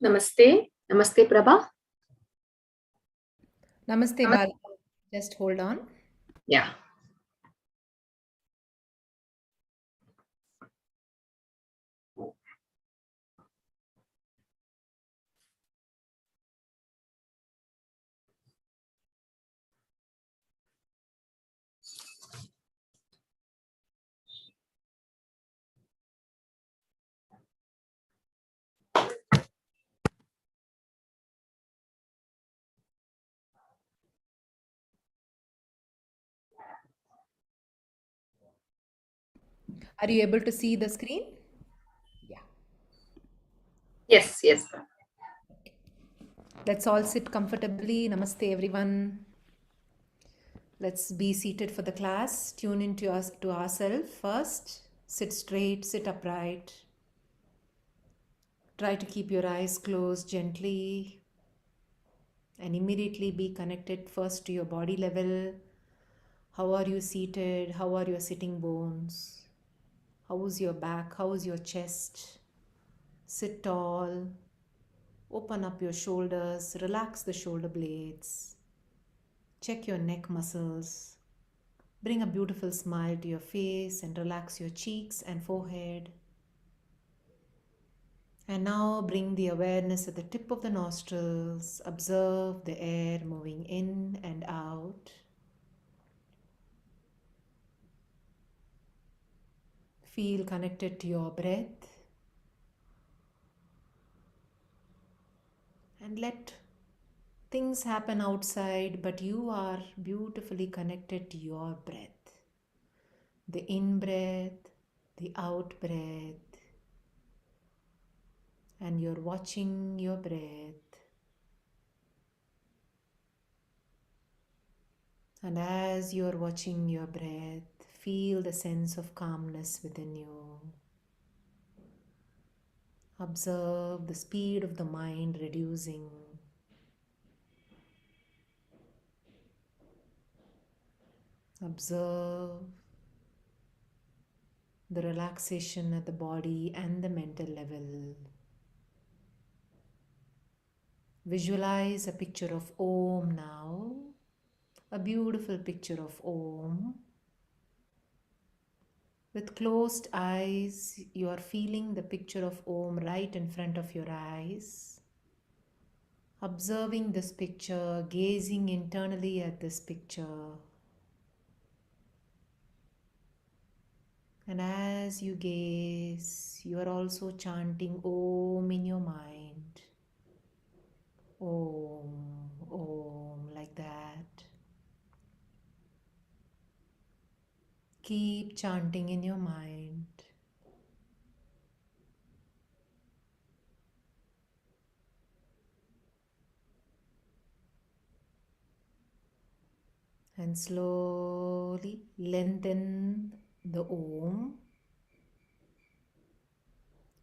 Namaste. Namaste, Prabha. Namaste, Namaste. Bhagawatam. Just hold on. Yeah. Are you able to see the screen? Yeah. Yes, yes. Let's all sit comfortably. Namaste, everyone. Let's be seated for the class. Tune into us to ourselves first. Sit straight, sit upright. Try to keep your eyes closed gently and immediately be connected first to your body level. How are you seated? How are your sitting bones? How is your back? How is your chest? Sit tall. Open up your shoulders, relax the shoulder blades, check your neck muscles, bring a beautiful smile to your face and relax your cheeks and forehead. And now bring the awareness at the tip of the nostrils, observe the air moving in and out. Feel connected to your breath and let things happen outside, but you are beautifully connected to your breath. The in breath, the out breath, and you're watching your breath. And as you're watching your breath, feel the sense of calmness within you. Observe the speed of the mind reducing. Observe the relaxation at the body and the mental level. Visualize a picture of Om now, a beautiful picture of Om. With closed eyes, you are feeling the picture of Om right in front of your eyes. Observing this picture, gazing internally at this picture. And as you gaze, you are also chanting Om in your mind. Om, Om, like that. Keep chanting in your mind. And slowly lengthen the Om.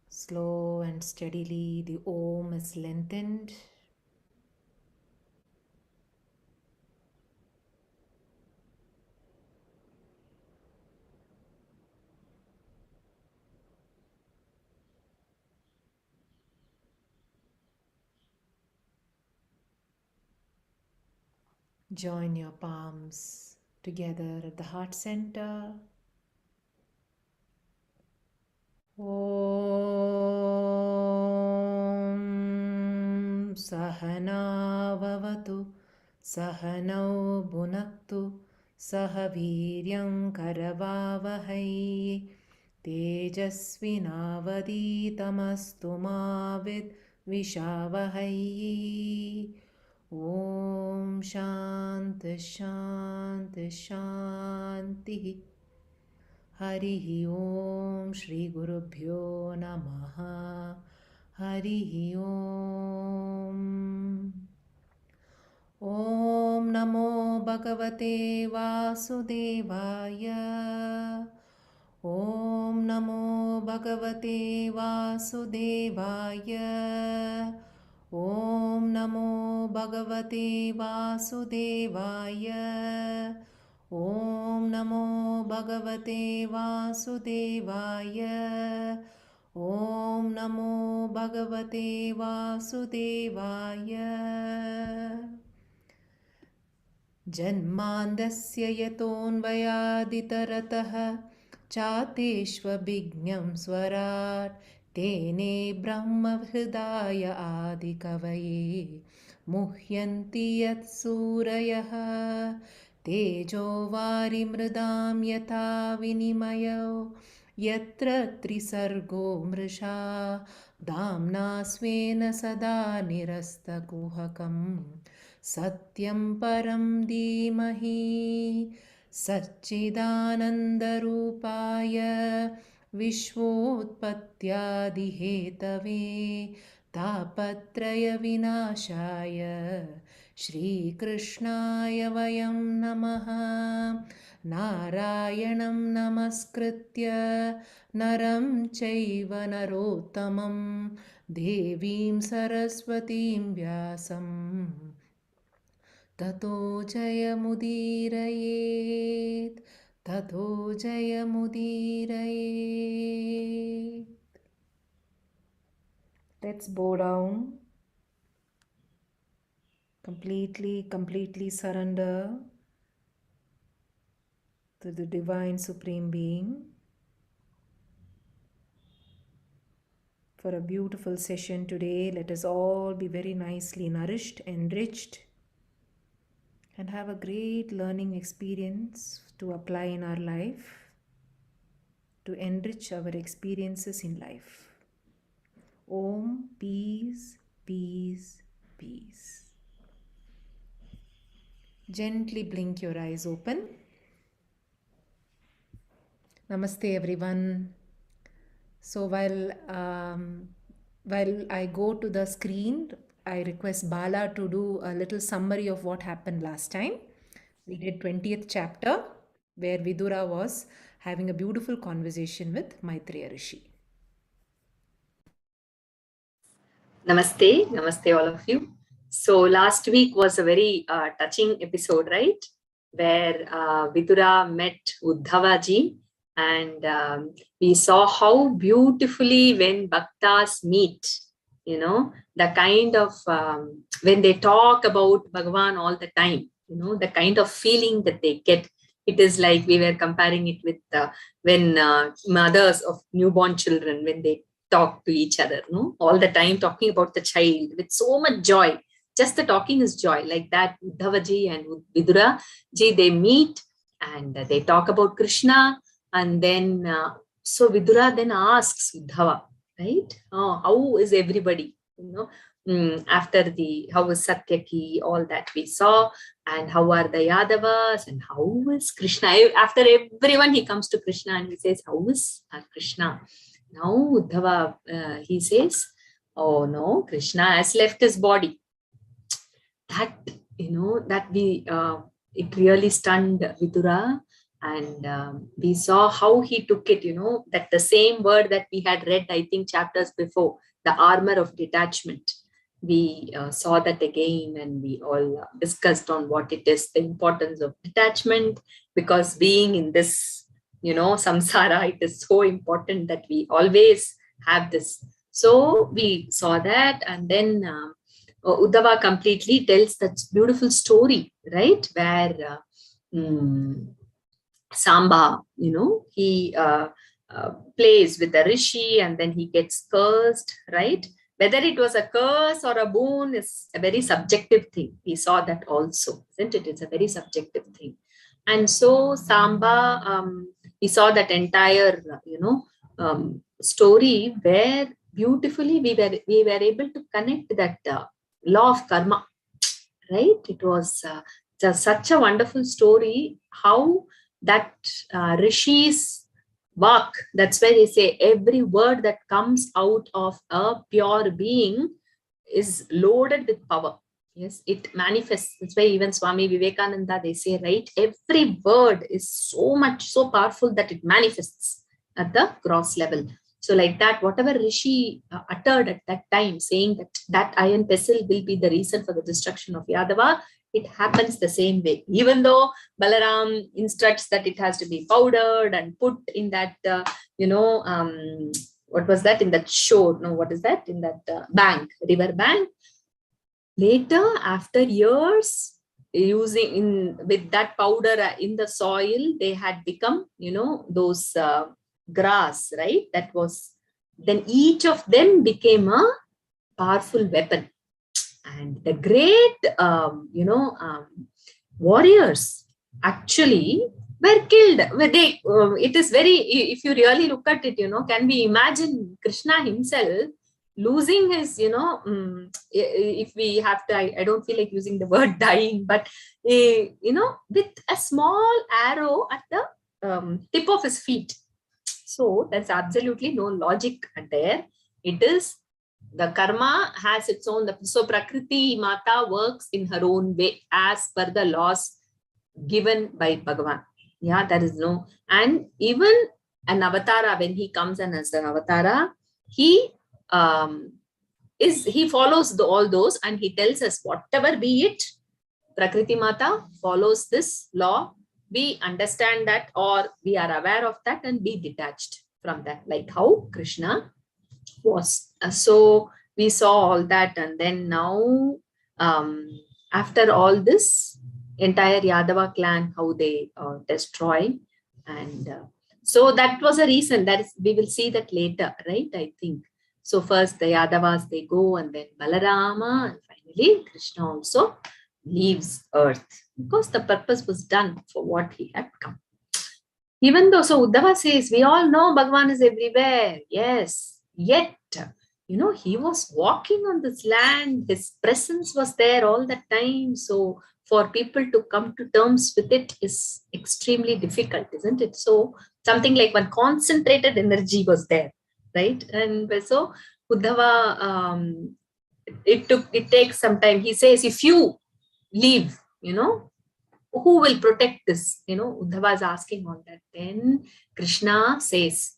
Slow and steadily the Om is lengthened. Join your palms together at the heart center. Om Sahana Vavatu Sahanau Bhunaktu Sahaviryam Karavavahai Tejasvinavaditamastu Mavid Vishavahai. Om Shanti Shanti Shanti. Harihi Om Shri Gurubhyo Namaha. Harihi Om. Om Namo Bhagavate Vasudevaya. Om Namo Bhagavate Vasudevaya. Om Namo Bhagavate Vasudevaya. Om Namo Bhagavate Vasudevaya. Om Namo Bhagavate Vasudevaya. जन्मान्दस्य यतोऽन्वयादितरतः चातेष्वभिज्ञं स्वराट् तेने ब्रह्महृदाय आदिकवये मुह्यन्ति यत्सूरयः तेजो वारिमृदां यथा विनिमयो यत्र त्रिसर्गो मृषा दाम्ना स्वेन सदा निरस्तकुहकम् सत्यं परं धीमहि सच्चिदानन्दरूपाय विश्वोत्पत्त्यादिहेतवे तापत्रयविनाशाय श्रीकृष्णाय वयं नमः। नारायणं नमस्कृत्य नरं चैव नरोत्तमं देवीं सरस्वतीं व्यासं ततो जयमुदीरयेत् ततो जयमुदीरयेत्. Let's bow down. Completely surrender to the Divine Supreme Being for a beautiful session today. Let us all be very nicely nourished, enriched, and have a great learning experience to apply in our life, to enrich our experiences in life. Om, peace, peace, peace. Gently blink your eyes open. Namaste everyone. So while I go to the screen, I request Bala to do a little summary of what happened last time. We did 20th chapter where Vidura was having a beautiful conversation with Maitreya Rishi. Namaste. Namaste, all of you. So last week was a very touching episode, right? Where Vidura met Uddhavaji, and we saw how beautifully when bhaktas meet, the kind of, when they talk about Bhagavan all the time, the kind of feeling that they get. It is like we were comparing it with when mothers of newborn children, when they talk to each other, all the time talking about the child with so much joy. Just the talking is joy. Like that, Uddhavaji and Vidura ji, they meet and they talk about Krishna. And then, so Vidura then asks Uddhava, right? How is everybody? After how is Satyaki, all that we saw, and how are the Yadavas, and how is Krishna? After everyone, he comes to Krishna and he says, how is Krishna? Now Uddhava, he says, oh no, Krishna has left his body. That, it really stunned Vidura. And we saw how he took it, that the same word that we had read, I think, chapters before, the armor of detachment. We saw that again, and we all discussed on what it is, the importance of detachment, because being in this, samsara, it is so important that we always have this. So we saw that, and then Uddhava completely tells that beautiful story, right, where Samba, he plays with the rishi and then he gets cursed, right? Whether it was a curse or a boon is a very subjective thing. We saw that also, isn't it? It's a very subjective thing. And so Samba, we saw that entire, story where beautifully we were able to connect that law of karma, right? It was just such a wonderful story, how that Rishi's Vak, that's why they say every word that comes out of a pure being is loaded with power. Yes, it manifests. That's why even Swami Vivekananda, they say, right, every word is so powerful that it manifests at the gross level. So like that, whatever Rishi uttered at that time, saying that iron pestle will be the reason for the destruction of Yadava, it happens the same way. Even though Balaram instructs that it has to be powdered and put in that, what was that in that shore? No, what is that in that bank, river bank? Later, after years, using in with that powder in the soil, they had become, those grass, right? That was, then each of them became a powerful weapon. And the great, warriors actually were killed. It is very, if you really look at it, can we imagine Krishna himself losing his, if we have to, I don't feel like using the word dying, but, with a small arrow at the tip of his feet. So there's absolutely no logic there. It is the karma has its own. So Prakriti Mata works in her own way as per the laws given by Bhagavan. Yeah, there is no. And even an avatara, when he comes and as an avatara, he he follows all those, and he tells us whatever be it, Prakriti Mata follows this law. We understand that, or we are aware of that, and be detached from that, like how Krishna was. So we saw all that, and then now, after all this, entire Yadava clan, how they destroy, and so that was a reason. That is, we will see that later, right? I think so. First the Yadavas, they go, and then Balarama, and finally Krishna also leaves earth, because the purpose was done for what he had come. Even though, so Uddhava says, we all know Bhagavan is everywhere. Yes, yet, he was walking on this land. His presence was there all the time. So for people to come to terms with it is extremely difficult, isn't it? So something like one concentrated energy was there, right? And so Uddhava, it takes some time. He says, if you leave, who will protect this? Uddhava is asking on that. Then Krishna says,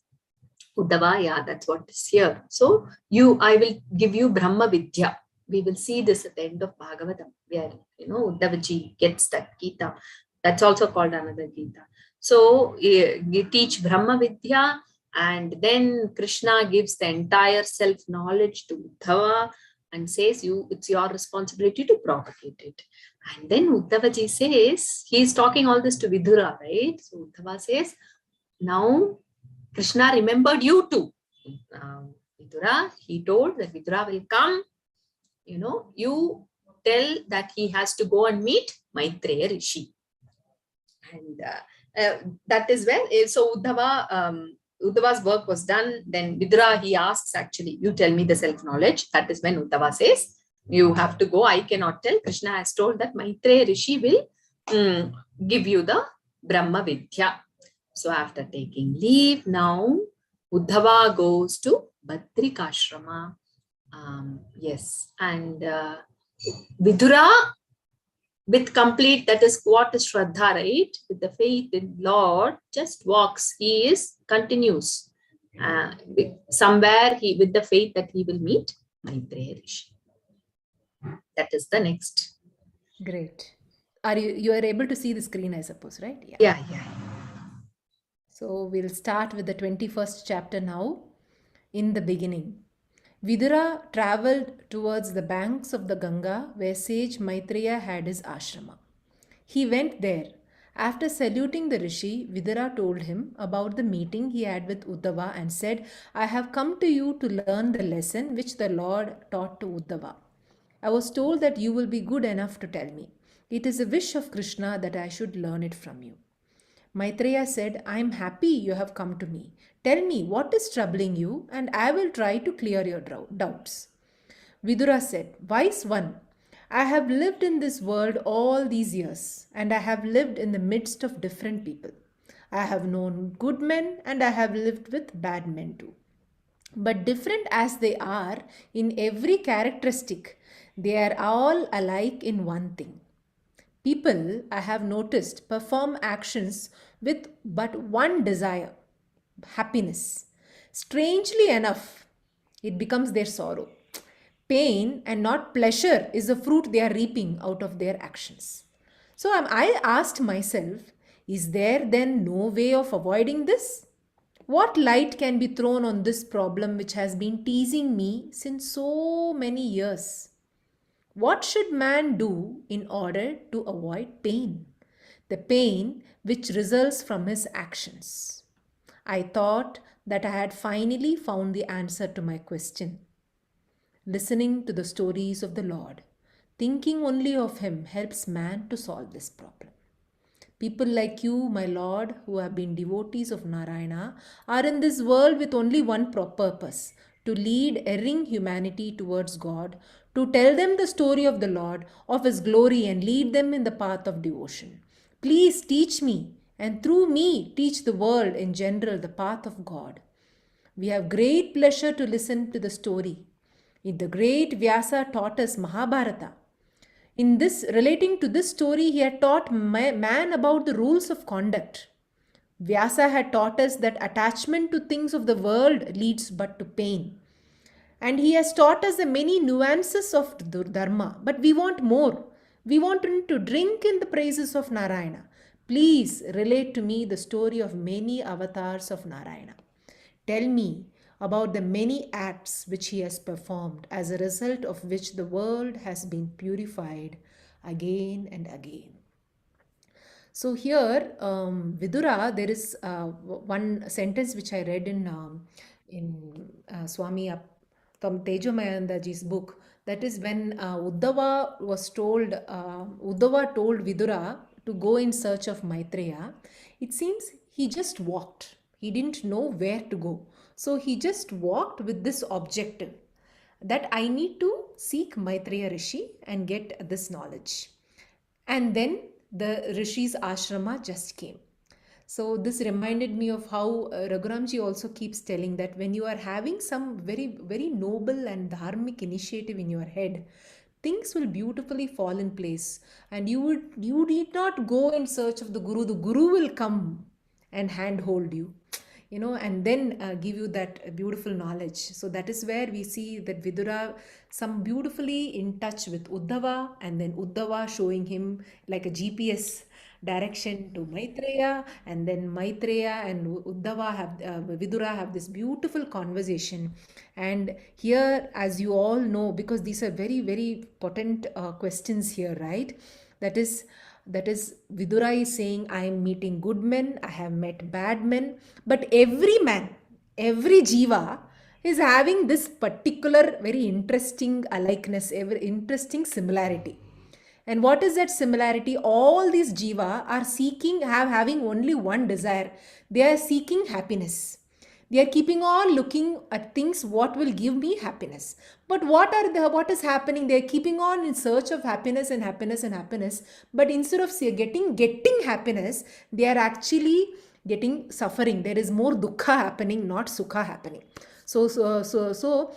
Uddhava, yeah, that's what is here. So I will give you Brahma Vidya. We will see this at the end of Bhagavatam, where, Uddhavaji gets that Gita. That's also called another Gita. So you teach Brahma Vidya, and then Krishna gives the entire self-knowledge to Uddhava and says, it's your responsibility to propagate it. And then Uddhavaji says, he's talking all this to Vidura, right? So Uddhava says, now Krishna remembered you too. Vidura, he told that Vidura will come, you tell that he has to go and meet Maitreya Rishi. And that is when, so Uddhava's work was done. Then Vidura, he asks, actually, you tell me the self-knowledge. That is when Uddhava says, you have to go. I cannot tell. Krishna has told that Maitreya Rishi will give you the Brahma Vidya. So after taking leave, now Uddhava goes to Badrikashrama. Yes. And Vidura, with complete, that is what is Shraddha, right? With the faith in Lord, just walks. He continues. Somewhere with the faith that he will meet Maitreya Rishi. That is the next. Great. You are able to see the screen, I suppose, right? Yeah. So we'll start with the 21st chapter now. In the beginning, Vidura traveled towards the banks of the Ganga where sage Maitreya had his ashrama. He went there. After saluting the rishi, Vidura told him about the meeting he had with Uddhava and said, I have come to you to learn the lesson which the Lord taught to Uddhava. I was told that you will be good enough to tell me. It is a wish of Krishna that I should learn it from you. Maitreya said, I am happy you have come to me. Tell me what is troubling you, and I will try to clear your doubts. Vidura said, Wise one, I have lived in this world all these years, and I have lived in the midst of different people. I have known good men, and I have lived with bad men too. But different as they are in every characteristic, they are all alike in one thing. People, I have noticed, perform actions with but one desire happiness. Strangely enough, it becomes their sorrow. Pain and not pleasure is the fruit they are reaping out of their actions. So I asked myself, is there then no way of avoiding this? What light can be thrown on this problem which has been teasing me since so many years? What should man do in order to avoid pain? The pain which results from his actions. I thought that I had finally found the answer to my question. Listening to the stories of the Lord, thinking only of Him helps man to solve this problem. People like you, my Lord, who have been devotees of Narayana, are in this world with only one purpose: to lead erring humanity towards God, to tell them the story of the Lord, of His glory, and lead them in the path of devotion. Please teach me, and through me, teach the world in general the path of God. We have great pleasure to listen to the story. The great Vyasa taught us Mahabharata. In this, relating to this story, he had taught man about the rules of conduct. Vyasa had taught us that attachment to things of the world leads but to pain. And he has taught us the many nuances of Dharma, but we want more. We want to drink in the praises of Narayana. Please relate to me the story of many avatars of Narayana. Tell me about the many acts which he has performed, as a result of which the world has been purified again and again. So here, Vidura, there is one sentence which I read in Swami Tejomayandaji's book. That is when Uddhava told Vidura to go in search of Maitreya. It seems he just walked. He didn't know where to go. So he just walked with this objective that I need to seek Maitreya Rishi and get this knowledge. And then the Rishi's ashrama just came. So this reminded me of how Raghuramji also keeps telling that when you are having some very, very noble and dharmic initiative in your head, things will beautifully fall in place, and you need not go in search of the Guru. The Guru will come and handhold you, and then give you that beautiful knowledge. So that is where we see that Vidura some beautifully in touch with Uddhava, and then Uddhava showing him like a GPS direction to Maitreya, and then Maitreya and Uddhava have Vidura have this beautiful conversation. And here, as you all know, because these are very, very potent questions here, right? That is Vidura is saying, I am meeting good men, I have met bad men, but every man, every jiva is having this particular very interesting alikeness, every interesting similarity. And what is that similarity? All these jiva are seeking, having only one desire. They are seeking happiness. They are keeping on looking at things what will give me happiness. But what is happening? They are keeping on in search of happiness and happiness and happiness. But instead of getting happiness, they are actually getting suffering. There is more dukkha happening, not sukha happening. So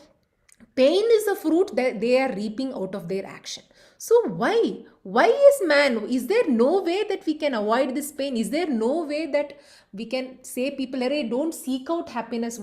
pain is the fruit that they are reaping out of their action. So why is man, is there no way that we can avoid this pain? Is there no way that we can say people, hey, don't seek out happiness?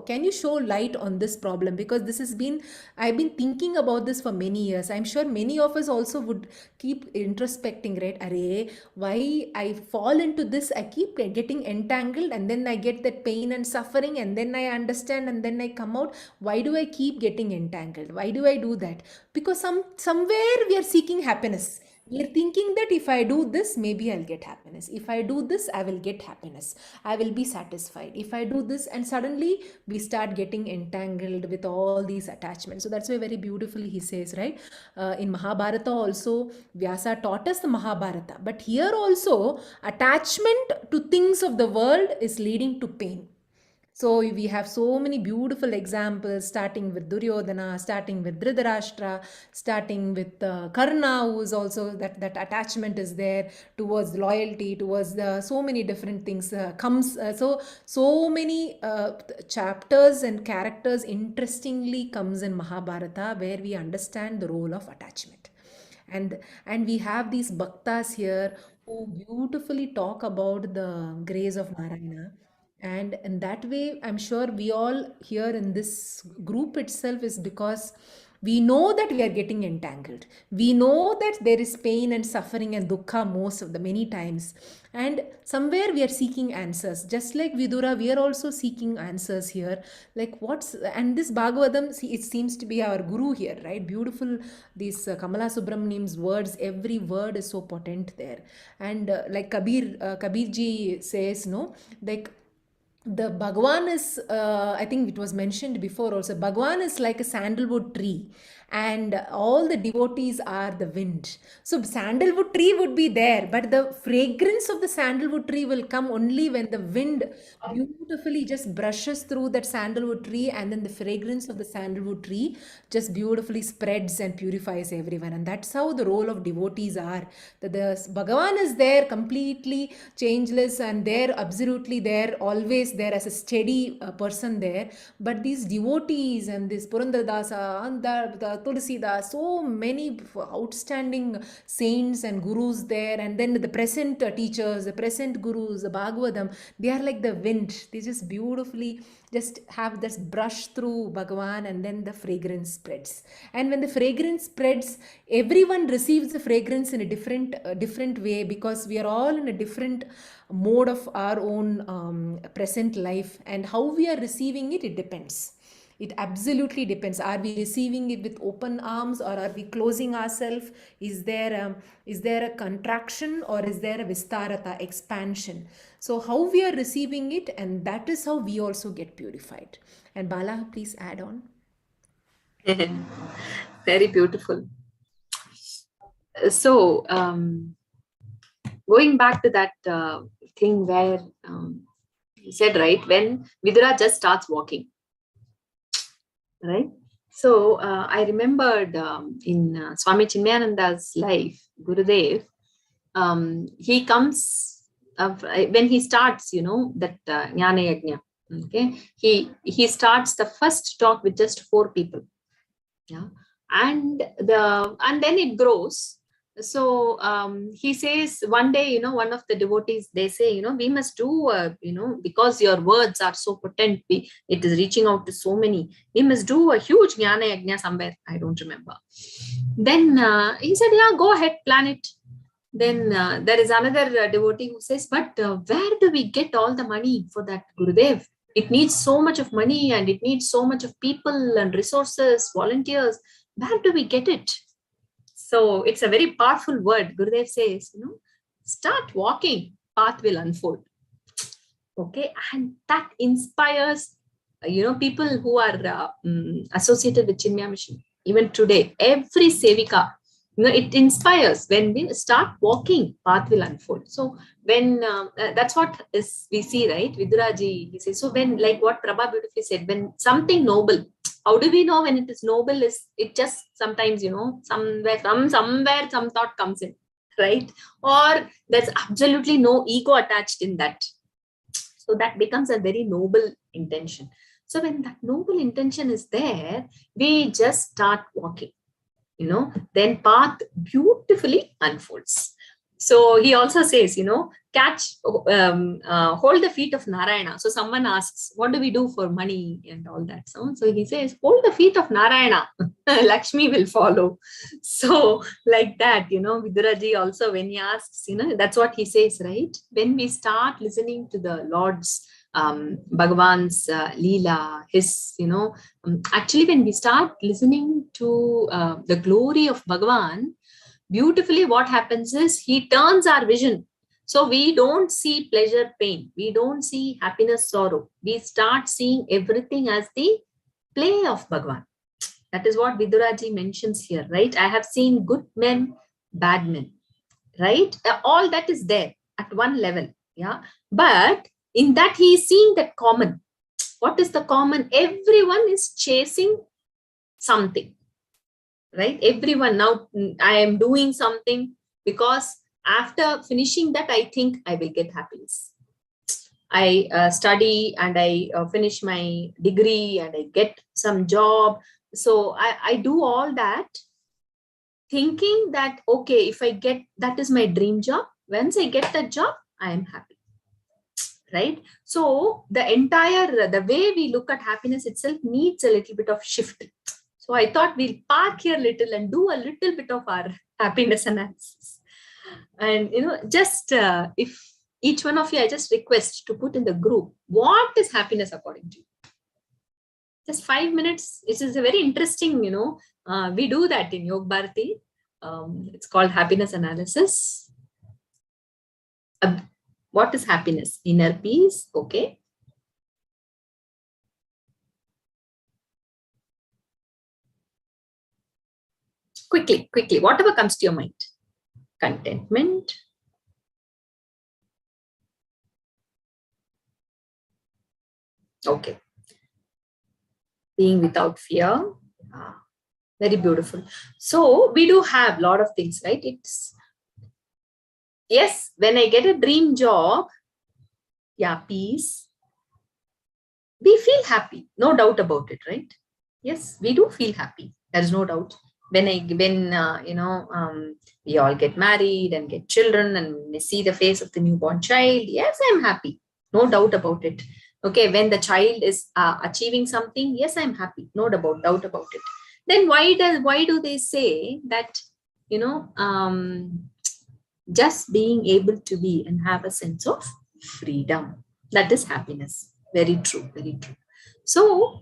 Can you show light on this problem? Because this has been, I've been thinking about this for many years. I'm sure many of us also would keep introspecting, right? Array, why I fall into this, I keep getting entangled, and then I get that pain and suffering, and then I understand, and then I come out. Why do I keep getting entangled? Why do I do that? Because somewhere we are seeking happiness. We are thinking that if I do this, maybe I'll get happiness. If I do this, I will get happiness. I will be satisfied. If I do this, and suddenly we start getting entangled with all these attachments. So that's why very beautifully he says, right? In Mahabharata also, Vyasa taught us the Mahabharata. But here also, attachment to things of the world is leading to pain. So we have so many beautiful examples, starting with Duryodhana, starting with Dhritarashtra, starting with Karna, who is also that attachment is there towards loyalty, towards so many different things comes. So many chapters and characters interestingly comes in Mahabharata, where we understand the role of attachment. And we have these bhaktas here who beautifully talk about the grace of Narayana. And in that way, I'm sure we all here in this group itself is because We know that we are getting entangled. We know that there is pain and suffering and dukkha most of the many times. And somewhere we are seeking answers. Just like Vidura, we are also seeking answers here. Like and this Bhagavatam, see, it seems to be our guru here, right? Beautiful, these Kamala Subramaniam's words, every word is so potent there. And like Kabirji says, no, like, the Bhagwan is, I think it was mentioned before also, Bhagwan is like a sandalwood tree, and all the devotees are the wind. So, sandalwood tree would be there, but the fragrance of the sandalwood tree will come only when the wind beautifully just brushes through that sandalwood tree, and then the fragrance of the sandalwood tree just beautifully spreads and purifies everyone. And that's how the role of devotees are. That the Bhagavan is there completely changeless and there, absolutely there, always there as a steady person there. But these devotees and this Purandaradasa and the Tulsidas, so many outstanding saints and gurus there, and then the present teachers, the present gurus, the Bhagavatam, they are like the wind. They just beautifully just have this brush through Bhagavan, and then the fragrance spreads. And when the fragrance spreads, everyone receives the fragrance in a different way, because we are all in a different mode of our own present life, and how we are receiving it, it depends. It absolutely depends. Are we receiving it with open arms, or are we closing ourselves? Is there a contraction, or is there a vistarata, expansion? So how we are receiving it, and that is how we also get purified. And Bala, please add on. Very beautiful. So, going back to that thing where you said, right, when Vidura just starts walking, right? So, I remembered in Swami Chinmayananda's life, Gurudev, he comes, when he starts, that Jnana Yajna, okay, he starts the first talk with just 4 people. Yeah. And then it grows. So he says one day, one of the devotees, they say, we must do, because your words are so potent, it is reaching out to so many, we must do a huge Jnana Yajna somewhere. I don't remember. Then he said, yeah, go ahead, plan it. Then there is another devotee who says, but where do we get all the money for that, Gurudev? It needs so much of money, and it needs so much of people and resources, volunteers. Where do we get it? So it's a very powerful word. Gurudev says, start walking, path will unfold. Okay, and that inspires, people who are associated with Chinmaya Mission. Even today, every Sevika, it inspires. When we start walking, path will unfold. So when that's what is we see, right? Viduraji, he says, so when, like what Prabha beautifully said, when something noble, how do we know when it is noble? Is it just sometimes, somewhere some thought comes in, right? Or there's absolutely no ego attached in that. So that becomes a very noble intention. So when that noble intention is there, we just start walking, then path beautifully unfolds. So he also says, hold the feet of Narayana. So someone asks, what do we do for money and all that? So he says, hold the feet of Narayana. Lakshmi will follow. So like that, Viduraji also, when he asks, that's what he says, right? When we start listening to the Lord's Bhagavan's Leela, his, actually when we start listening to the glory of Bhagavan, beautifully what happens is he turns our vision. So we don't see pleasure, pain. We don't see happiness, sorrow. We start seeing everything as the play of Bhagavan. That is what Viduraji mentions here, right? I have seen good men, bad men, right? All that is there at one level. Yeah. But in that he is seeing that common. What is the common? Everyone is chasing something, right? Everyone, now I am doing something because after finishing that, I think I will get happiness. I study and I finish my degree and I get some job. So I do all that thinking that, okay, if I get, that is my dream job. Once I get that job, I am happy. Right? So the way we look at happiness itself needs a little bit of shift. So I thought we'll park here little and do a little bit of our happiness analysis. And just if each one of you, I just request to put in the group, what is happiness according to you? Just 5 minutes. It is a very interesting, we do that in Yog Bharati. It's called happiness analysis. What is happiness? Inner peace. Okay. Quickly, whatever comes to your mind. Contentment. Okay. Being without fear. Very beautiful. So we do have a lot of things, right? It's, yes, when I get a dream job, yeah, peace, we feel happy, no doubt about it, right? Yes, we do feel happy. There's no doubt. When we all get married and get children and we see the face of the newborn child, yes, I'm happy, no doubt about it. Okay, when the child is achieving something, yes, I'm happy, no doubt about it. Then why do they say that, just being able to be and have a sense of freedom, that is happiness? Very true, very true. So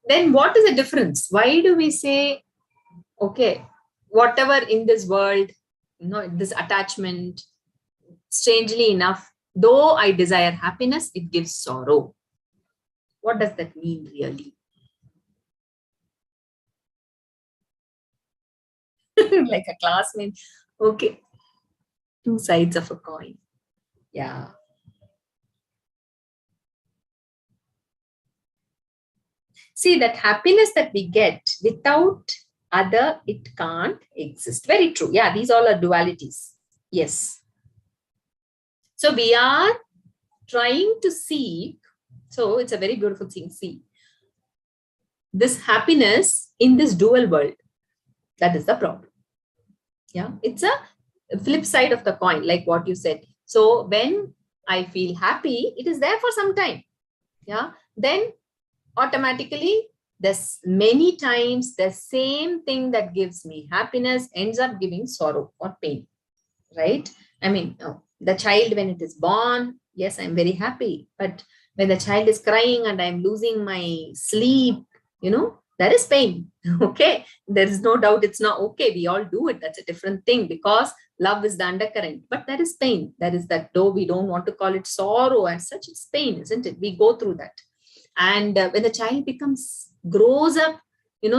then what is the difference? Why do we say, okay, whatever in this world, this attachment, strangely enough, though I desire happiness, it gives sorrow? What does that mean really? Like a classmate. Okay. Two sides of a coin. Yeah. See, that happiness that we get without other, it can't exist. Very true. Yeah, these all are dualities. Yes. So we are trying to seek. So it's a very beautiful thing. See, this happiness in this dual world, that is the problem. Yeah, it's a flip side of the coin, like what you said. So when I feel happy, it is there for some time. Yeah, then automatically there's many times the same thing that gives me happiness ends up giving sorrow or pain, right? I mean, the child, when it is born, yes, I'm very happy, but when the child is crying and I'm losing my sleep, there is pain. Okay, there is no doubt, it's not okay, we all do it, that's a different thing, because love is the undercurrent, but there is pain. There is that, though we don't want to call it sorrow as such, it's pain, isn't it? We go through that. And when the child grows up,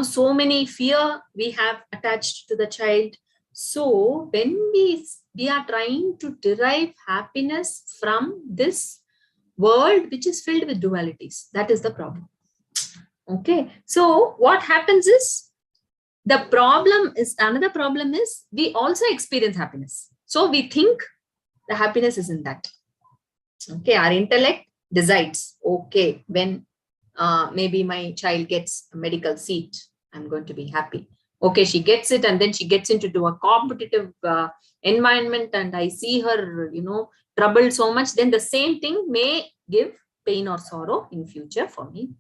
so many fear we have attached to the child. So when we are trying to derive happiness from this world which is filled with dualities, that is the problem. Okay, so what happens is, another problem is we also experience happiness, so we think the happiness is in that. Okay, our intellect decides, okay, when maybe my child gets a medical seat, I'm going to be happy. Okay, she gets it, and then she gets into a competitive environment, and I see her, troubled so much, then the same thing may give pain or sorrow in future for me.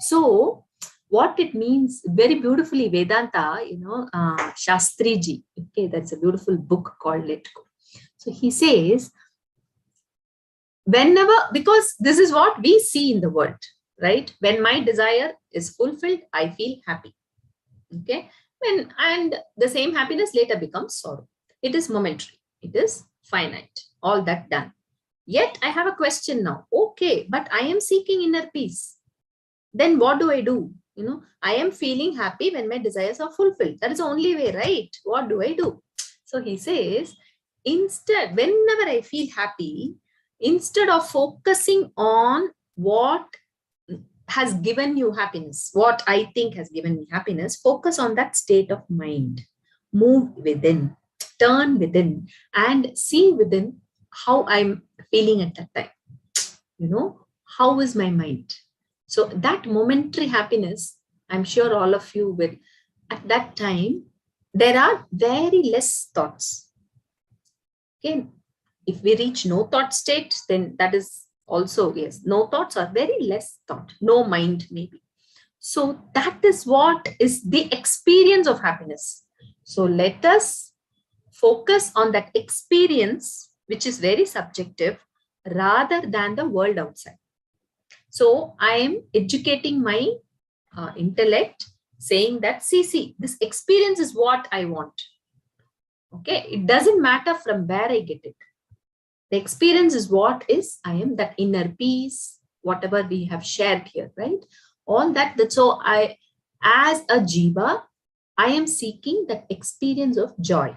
So what it means very beautifully, Vedanta, Shastriji, okay, that's a beautiful book called Let Go. So he says, whenever, because this is what we see in the world, right? When my desire is fulfilled, I feel happy. Okay, and the same happiness later becomes sorrow. It is momentary, it is finite, all that done. Yet I have a question now. Okay, but I am seeking inner peace. Then what do I do? I am feeling happy when my desires are fulfilled. That is the only way, right? What do I do? So he says, instead, whenever I feel happy, instead of focusing on what has given you happiness, what I think has given me happiness, focus on that state of mind. Move within, turn within, and see within how I'm feeling at that time. How is my mind? So that momentary happiness, I'm sure all of you will, at that time, there are very less thoughts. Okay, if we reach no thought state, then that is also, yes, no thoughts, or very less thought, no mind maybe. So that is what is the experience of happiness. So let us focus on that experience, which is very subjective, rather than the world outside. So I am educating my intellect, saying that, see, this experience is what I want. Okay, it doesn't matter from where I get it. The experience is what is I am, that inner peace, whatever we have shared here, right? All that. So I, as a jiva, I am seeking that experience of joy.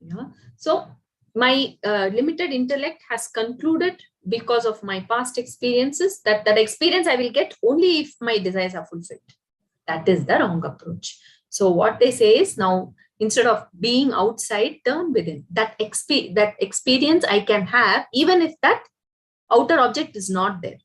Yeah. So my limited intellect has concluded, because of my past experiences, that experience I will get only if my desires are fulfilled. That is the wrong approach. So what they say is, now instead of being outside, turn within. That experience I can have even if that outer object is not there.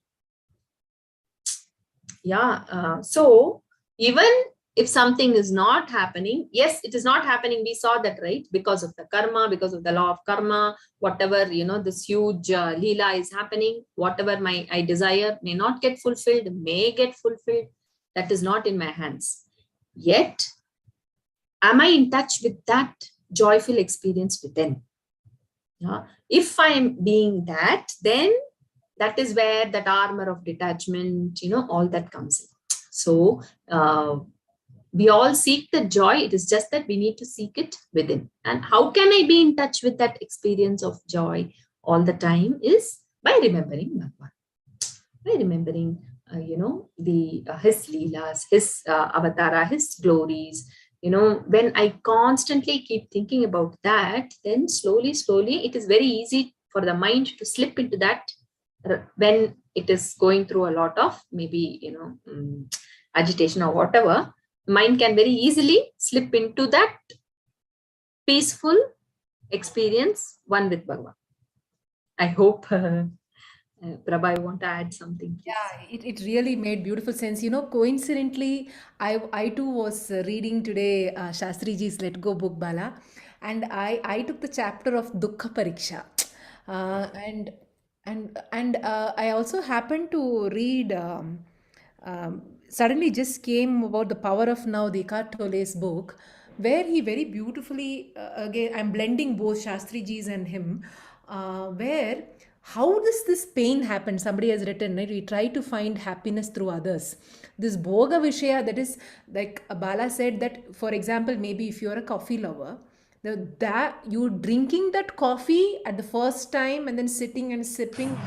Yeah. So even if something is not happening, yes, it is not happening, we saw that, right? Because of the karma, because of the law of karma, whatever, this huge leela is happening, whatever I desire may not get fulfilled, may get fulfilled. That is not in my hands. Yet, am I in touch with that joyful experience within? Yeah. If I am being that, then that is where that armor of detachment, all that comes in. So we all seek the joy. It is just that we need to seek it within. And how can I be in touch with that experience of joy all the time? Is by remembering Bhagavan, by remembering the his leelas, his avatara, his glories. When I constantly keep thinking about that, then slowly it is very easy for the mind to slip into that, when it is going through a lot of maybe agitation or whatever. Mind can very easily slip into that peaceful experience one with Bhagavan. I hope Prabha, you want to add something, please? Yeah, it really made beautiful sense. Coincidentally, I too was reading today Shastri Ji's Let Go book, Bala, and I took the chapter of Dukkha Pariksha, and I also happened to read. Suddenly just came about the power of now, the Eckhart Tolle's book, where he very beautifully, again I'm blending both Shastri Ji's and him, where how does this pain happen? Somebody has written, right? We try to find happiness through others. This bhoga vishaya, that is, like Bala said, that for example, maybe if you're a coffee lover, that you drinking that coffee at the first time and then sitting and sipping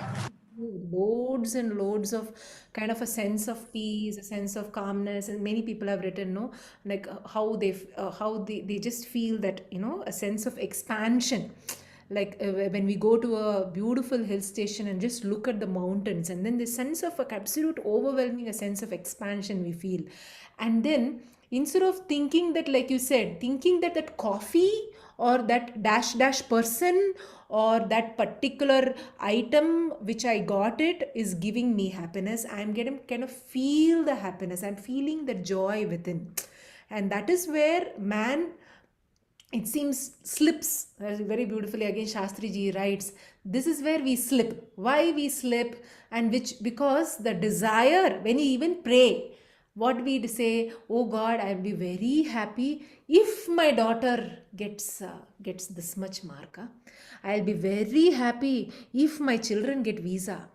loads and loads of kind of a sense of peace, a sense of calmness. And many people have written, no, like how they just feel that, a sense of expansion. Like when we go to a beautiful hill station and just look at the mountains, and then the sense of a absolute overwhelming, a sense of expansion we feel. And then instead of thinking that, like you said, thinking that that coffee or that dash dash person or that particular item which I got it is giving me happiness, I'm getting kind of feel the happiness, I'm feeling the joy within. And that is where man, it seems, slips very beautifully. Again Shastri Ji writes, this is where we slip. Why we slip? And which, because the desire, when you even pray, what we say, oh God, I'll be very happy if my daughter gets this much mark, huh? I'll be very happy if my children get visa.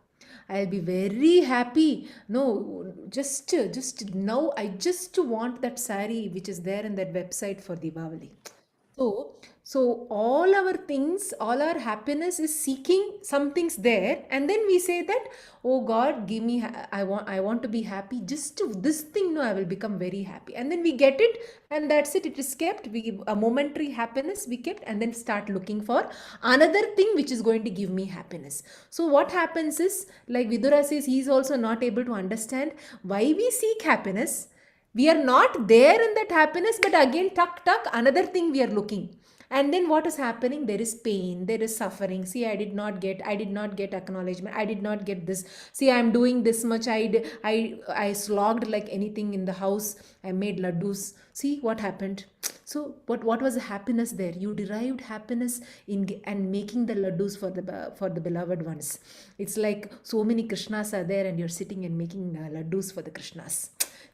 I'll be very happy. No, just now I just want that sari which is there in that website for Diwali. So, so all our things, all our happiness is seeking some things there, and then we say that, "Oh God, give me. I want to be happy. Just to this thing, no, I will become very happy." And then we get it, and that's it. It is kept. We give a momentary happiness we kept, and then start looking for another thing which is going to give me happiness. So what happens is, like Vidura says, he is also not able to understand why we seek happiness. We are not there in that happiness, but again tuck another thing we are looking. And then what is happening? There is pain, there is suffering. See, I did not get acknowledgement, I did not get this. See, I'm doing this much. I slogged like anything in the house. I made laddus. See what happened. So what was the happiness there? You derived happiness in and making the laddus for the beloved ones. It's like so many Krishnas are there and you're sitting and making laddus for the Krishnas.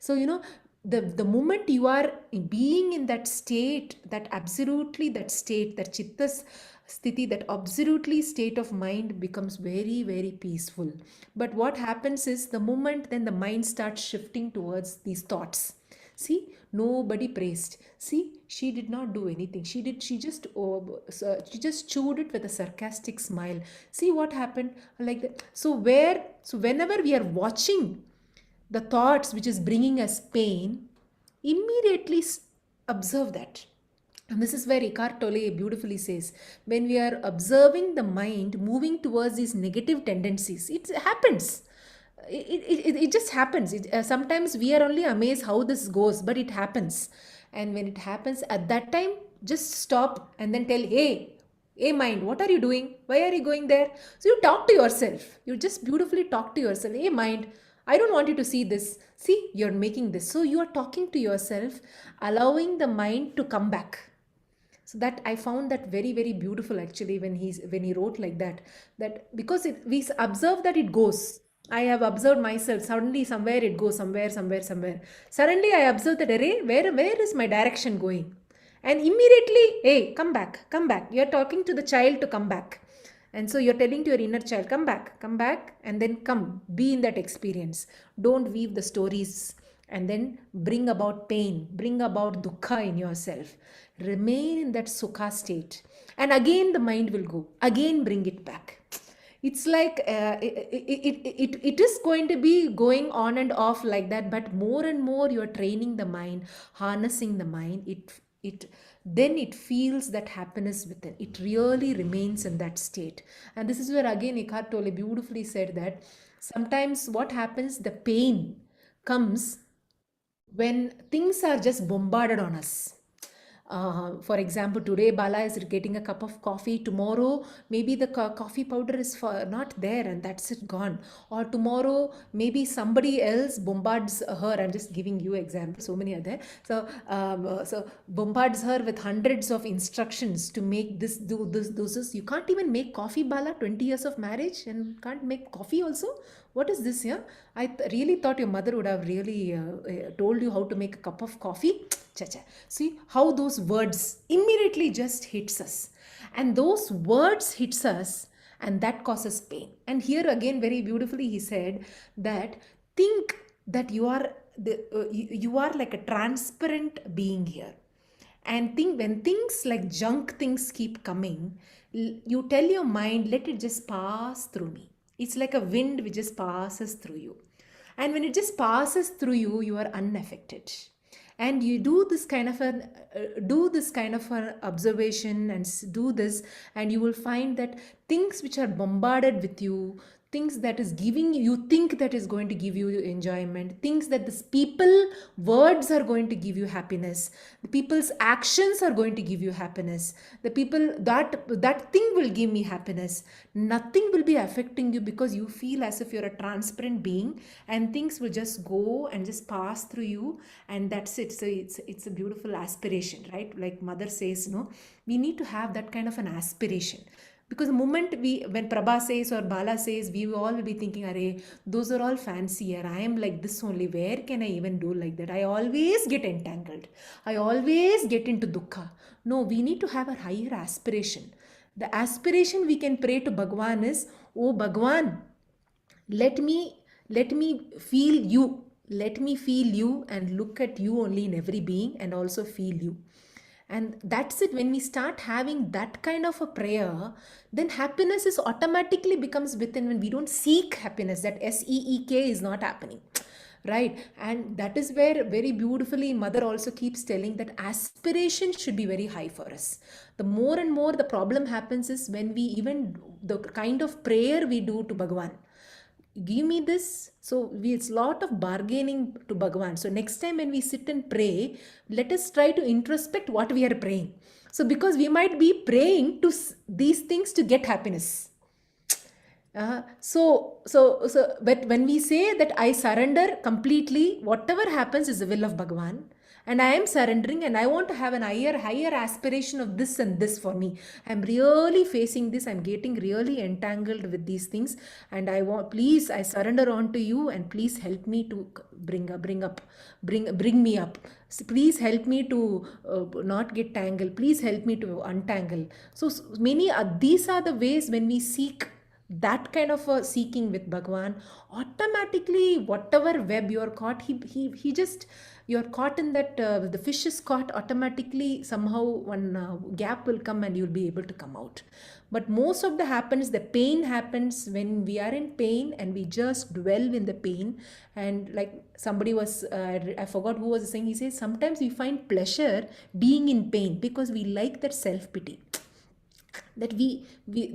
So, the moment you are being in that state, that state, that chittas sthiti, that absolutely state of mind becomes very, very peaceful. But what happens is, the moment then the mind starts shifting towards these thoughts. See, nobody praised. See, she did not do anything. She just chewed it with a sarcastic smile. See what happened, like that. So whenever we are watching the thoughts which is bringing us pain, immediately observe that. And this is where Eckhart Tolle beautifully says, when we are observing the mind moving towards these negative tendencies, it happens. It just happens. Sometimes we are only amazed how this goes, but it happens. And when it happens, at that time, just stop and then tell, hey mind, what are you doing? Why are you going there? So you talk to yourself. You just beautifully talk to yourself. Hey mind, I don't want you to see this. See, you're making this. So you are talking to yourself, allowing the mind to come back. So that I found that very, very beautiful actually, when he wrote like that. That because we observe that it goes. I have observed myself. Suddenly somewhere it goes, somewhere. Suddenly I observe that, array, where is my direction going? And immediately, hey, come back. You're talking to the child to come back. And so you're telling to your inner child, come back, and then come, be in that experience. Don't weave the stories and then bring about pain, bring about dukkha in yourself. Remain in that sukha state. And again, the mind will go, again, bring it back. It's like it is going to be going on and off like that, but more and more you're training the mind, harnessing the mind, it then it feels that happiness within it, really remains in that state. And this is where again Eckhart Tolle beautifully said that sometimes what happens, the pain comes when things are just bombarded on us. For example, today Bala is getting a cup of coffee. Tomorrow, maybe the coffee powder is not there and that's it, gone. Or tomorrow, maybe somebody else bombards her. I'm just giving you examples. So many are there. So bombards her with hundreds of instructions to make this, do this. You can't even make coffee, Bala. 20 years of marriage and can't make coffee also. What is this here? I really thought your mother would have really told you how to make a cup of coffee. Cha-cha. See how those words immediately just hits us. And those words hits us and that causes pain. And here again, very beautifully, he said that think that you are you are like a transparent being here. And think when things like junk things keep coming, you tell your mind, let it just pass through me. It's like a wind which just passes through you. And when it just passes through you, you are unaffected. And you do this kind of an observation and do this, and you will find that things which are bombarded with you, things that is giving you think that is going to give you enjoyment, things that this people words are going to give you happiness, the people's actions are going to give you happiness, the people that thing will give me happiness, nothing will be affecting you because you feel as if you're a transparent being and things will just go and just pass through you, and that's it. So it's a beautiful aspiration, right? Like mother says, no, we need to have that kind of an aspiration. Because the moment when Prabha says or Bala says, we all will be thinking, array, those are all fancier. I am like this only. Where can I even do like that? I always get entangled. I always get into dukkha. No, we need to have a higher aspiration. The aspiration we can pray to Bhagavan is, oh Bhagavan, let me feel you. Let me feel you and look at you only in every being and also feel you. And that's it. When we start having that kind of a prayer, then happiness is automatically becomes within. When we don't seek happiness, that seek is not happening, right? And that is where very beautifully mother also keeps telling that aspiration should be very high for us. The more and more the problem happens is when we even the kind of prayer we do to Bhagavan, give me this. So it's a lot of bargaining to Bhagavan. So next time when we sit and pray, let us try to introspect what we are praying. So because we might be praying to these things to get happiness. But when we say that I surrender completely, whatever happens is the will of Bhagavan, and I am surrendering, and I want to have an higher aspiration of this and this for me. I'm really facing this, I'm getting really entangled with these things, and I want, please, I surrender on to you, and please help me to bring me up. Please help me to not get tangled, please help me to untangle. So, many these are the ways when we seek that kind of a seeking with Bhagwan. Automatically whatever web you're caught, he just, you're caught in that, the fish is caught, automatically somehow one gap will come and you'll be able to come out. But most of the pain happens when we are in pain and we just dwell in the pain. And like somebody was, I forgot who was saying, he says sometimes we find pleasure being in pain because we like that self pity, that we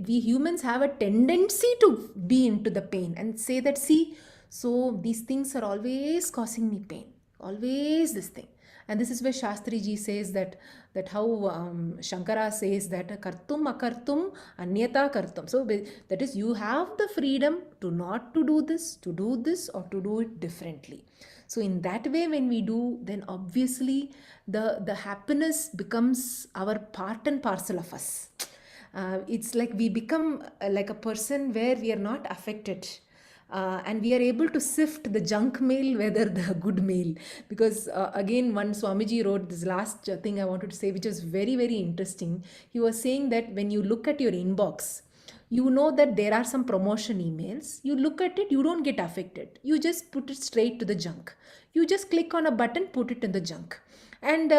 humans have a tendency to be into the pain and say that, see, so these things are always causing me pain, always this thing. And this is where Shastri ji says that how Shankara says that kartum akartum anyata kartum. So that is, you have the freedom to not to do this or to do it differently. So in that way, when we do, then obviously the happiness becomes our part and parcel of us. It's like we become like a person where we are not affected, and we are able to sift the junk mail, whether the good mail. Because again, one Swamiji wrote this last thing I wanted to say, which is very, very interesting. He was saying that when you look at your inbox, you know that there are some promotion emails. You look at it, you don't get affected, you just put it straight to the junk. You just click on a button, put it in the junk. And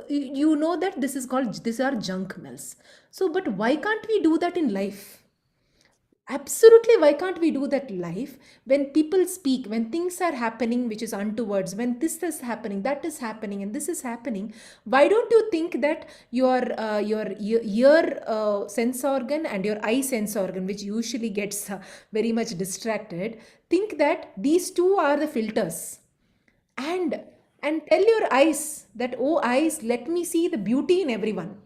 you know that this is called, these are junk mails. So but why can't we do that in life? Absolutely, why can't we do that life? When people speak, when things are happening which is untowards, when this is happening, that is happening, and this is happening, why don't you think that your ear sense organ and your eye sense organ, which usually gets very much distracted, think that these two are the filters, and tell your eyes that, oh eyes, let me see the beauty in everyone,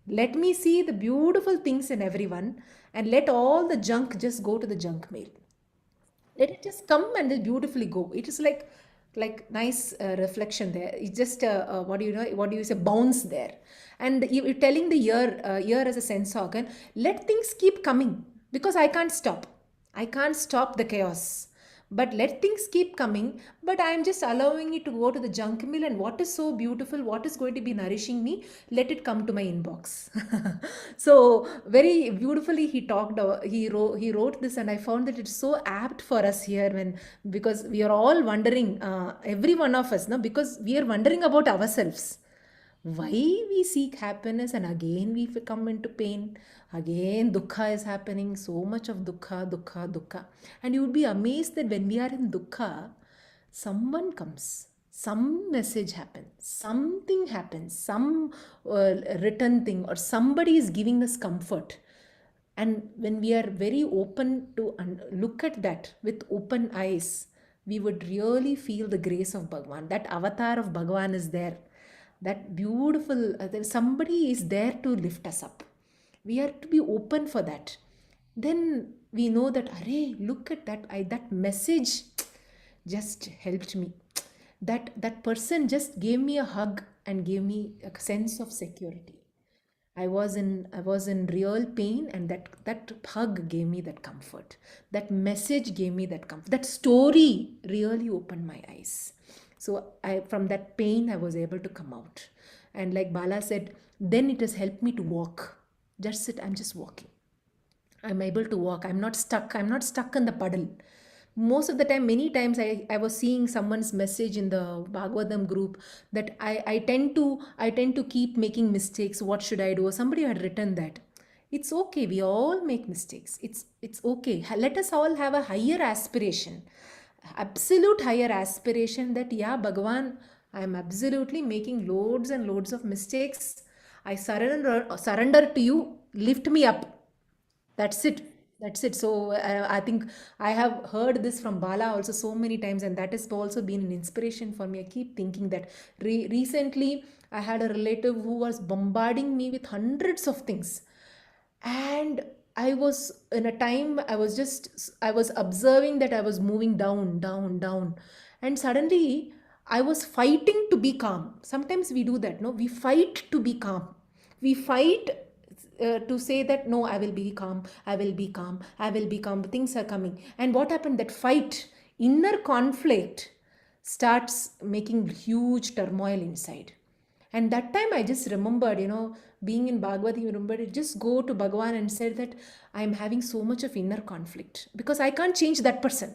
let me see the beautiful things in everyone, and let all the junk just go to the junk mail. Let it just come and just beautifully go. It is like nice reflection there. It's just what do you know, what do you say, bounce there. And you're telling the ear as a sense organ, let things keep coming, because I can't stop the chaos, but let things keep coming. But I'm just allowing it to go to the junk mail, and what is so beautiful, what is going to be nourishing me, let it come to my inbox. So very beautifully he talked, he wrote this, and I found that it's so apt for us here, when, because we are all wondering, every one of us, no, because we are wondering about ourselves, why we seek happiness, and again we come into pain, again dukkha is happening, so much of dukkha. And you would be amazed that when we are in dukkha, someone comes, some message happens, something happens, some written thing, or somebody is giving us comfort. And when we are very open to look at that with open eyes, we would really feel the grace of Bhagavan. That avatar of Bhagavan is there. That beautiful, somebody is there to lift us up. We are to be open for that. Then we know that, array, look at that, that message just helped me. That person just gave me a hug and gave me a sense of security. I was in real pain, and that hug gave me that comfort. That message gave me that comfort. That story really opened my eyes. So I, from that pain, I was able to come out. And like Bala said, then it has helped me to walk. Just sit, I'm just walking. I'm able to walk. I'm not stuck in the puddle. Most of the time, many times I was seeing someone's message in the Bhagavatam group that I tend to keep making mistakes. What should I do? Or somebody had written that. It's okay. We all make mistakes. It's okay. Let us all have a higher aspiration, absolute higher aspiration, that yeah, Bhagavan, I am absolutely making loads and loads of mistakes. I surrender to you. Lift me up. That's it. That's it. So I think I have heard this from Bala also so many times, and that has also been an inspiration for me. I keep thinking that recently I had a relative who was bombarding me with hundreds of things, and I was in a time, I was observing that I was moving down, down, down, and suddenly I was fighting to be calm. Sometimes we do that, no? We fight to be calm. We fight to say that, no, I will be calm, I will be calm, I will be calm. Things are coming. And what happened? That fight, inner conflict starts making huge turmoil inside. And that time I just remembered, being in Bhagavad, you remembered, just go to Bhagavan and said that I am having so much of inner conflict because I can't change that person.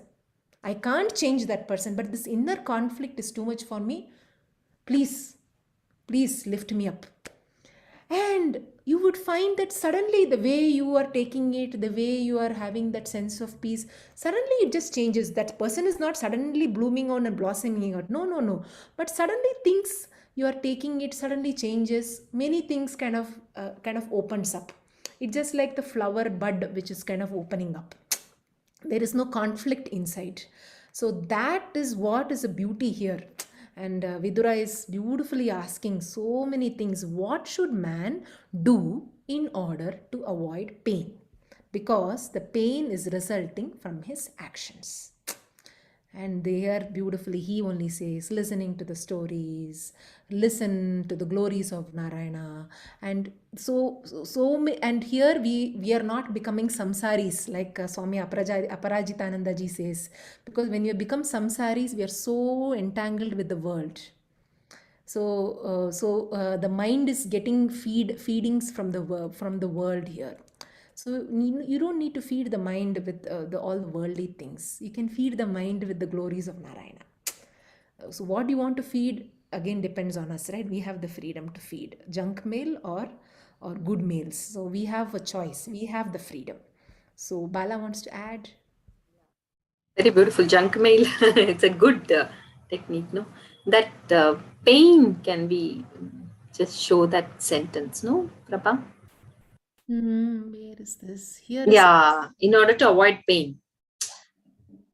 I can't change that person, but this inner conflict is too much for me. Please, please lift me up. And you would find that suddenly the way you are taking it, the way you are having that sense of peace, suddenly it just changes. That person is not suddenly blooming on and blossoming out. No, no, no. But suddenly things you are taking it suddenly changes. Many things kind of opens up. It's just like the flower bud which is kind of opening up. There is no conflict inside. So that is what is a beauty here. And Vidura is beautifully asking so many things. What should man do in order to avoid pain? Because the pain is resulting from his actions. And there beautifully he only says, listening to the stories, listen to the glories of Narayana. And and here we are not becoming samsaris, like Swami Aparajitananda ji says, because when you become samsaris, we are so entangled with the world. So the mind is getting feedings from the world here. So you don't need to feed the mind with all the worldly things. You can feed the mind with the glories of Narayana. So what do you want to feed? Again, depends on us, right? We have the freedom to feed junk mail or good mails. So we have a choice. We have the freedom. So Bala wants to add. Very beautiful junk mail. It's a good technique, no? That pain can be just show that sentence, no, Prabha? Where is this? Here is. Yeah, in order to avoid pain.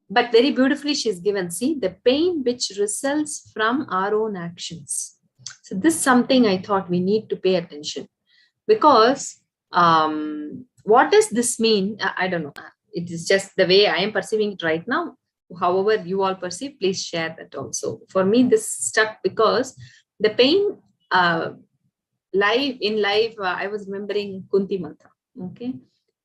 But very beautifully, she's given, see, the pain which results from our own actions. So, this is something I thought we need to pay attention because what does this mean? I don't know. It is just the way I am perceiving it right now. However, you all perceive, please share that also. For me, this stuck because the pain in life, I was remembering Kunti Mata. Okay,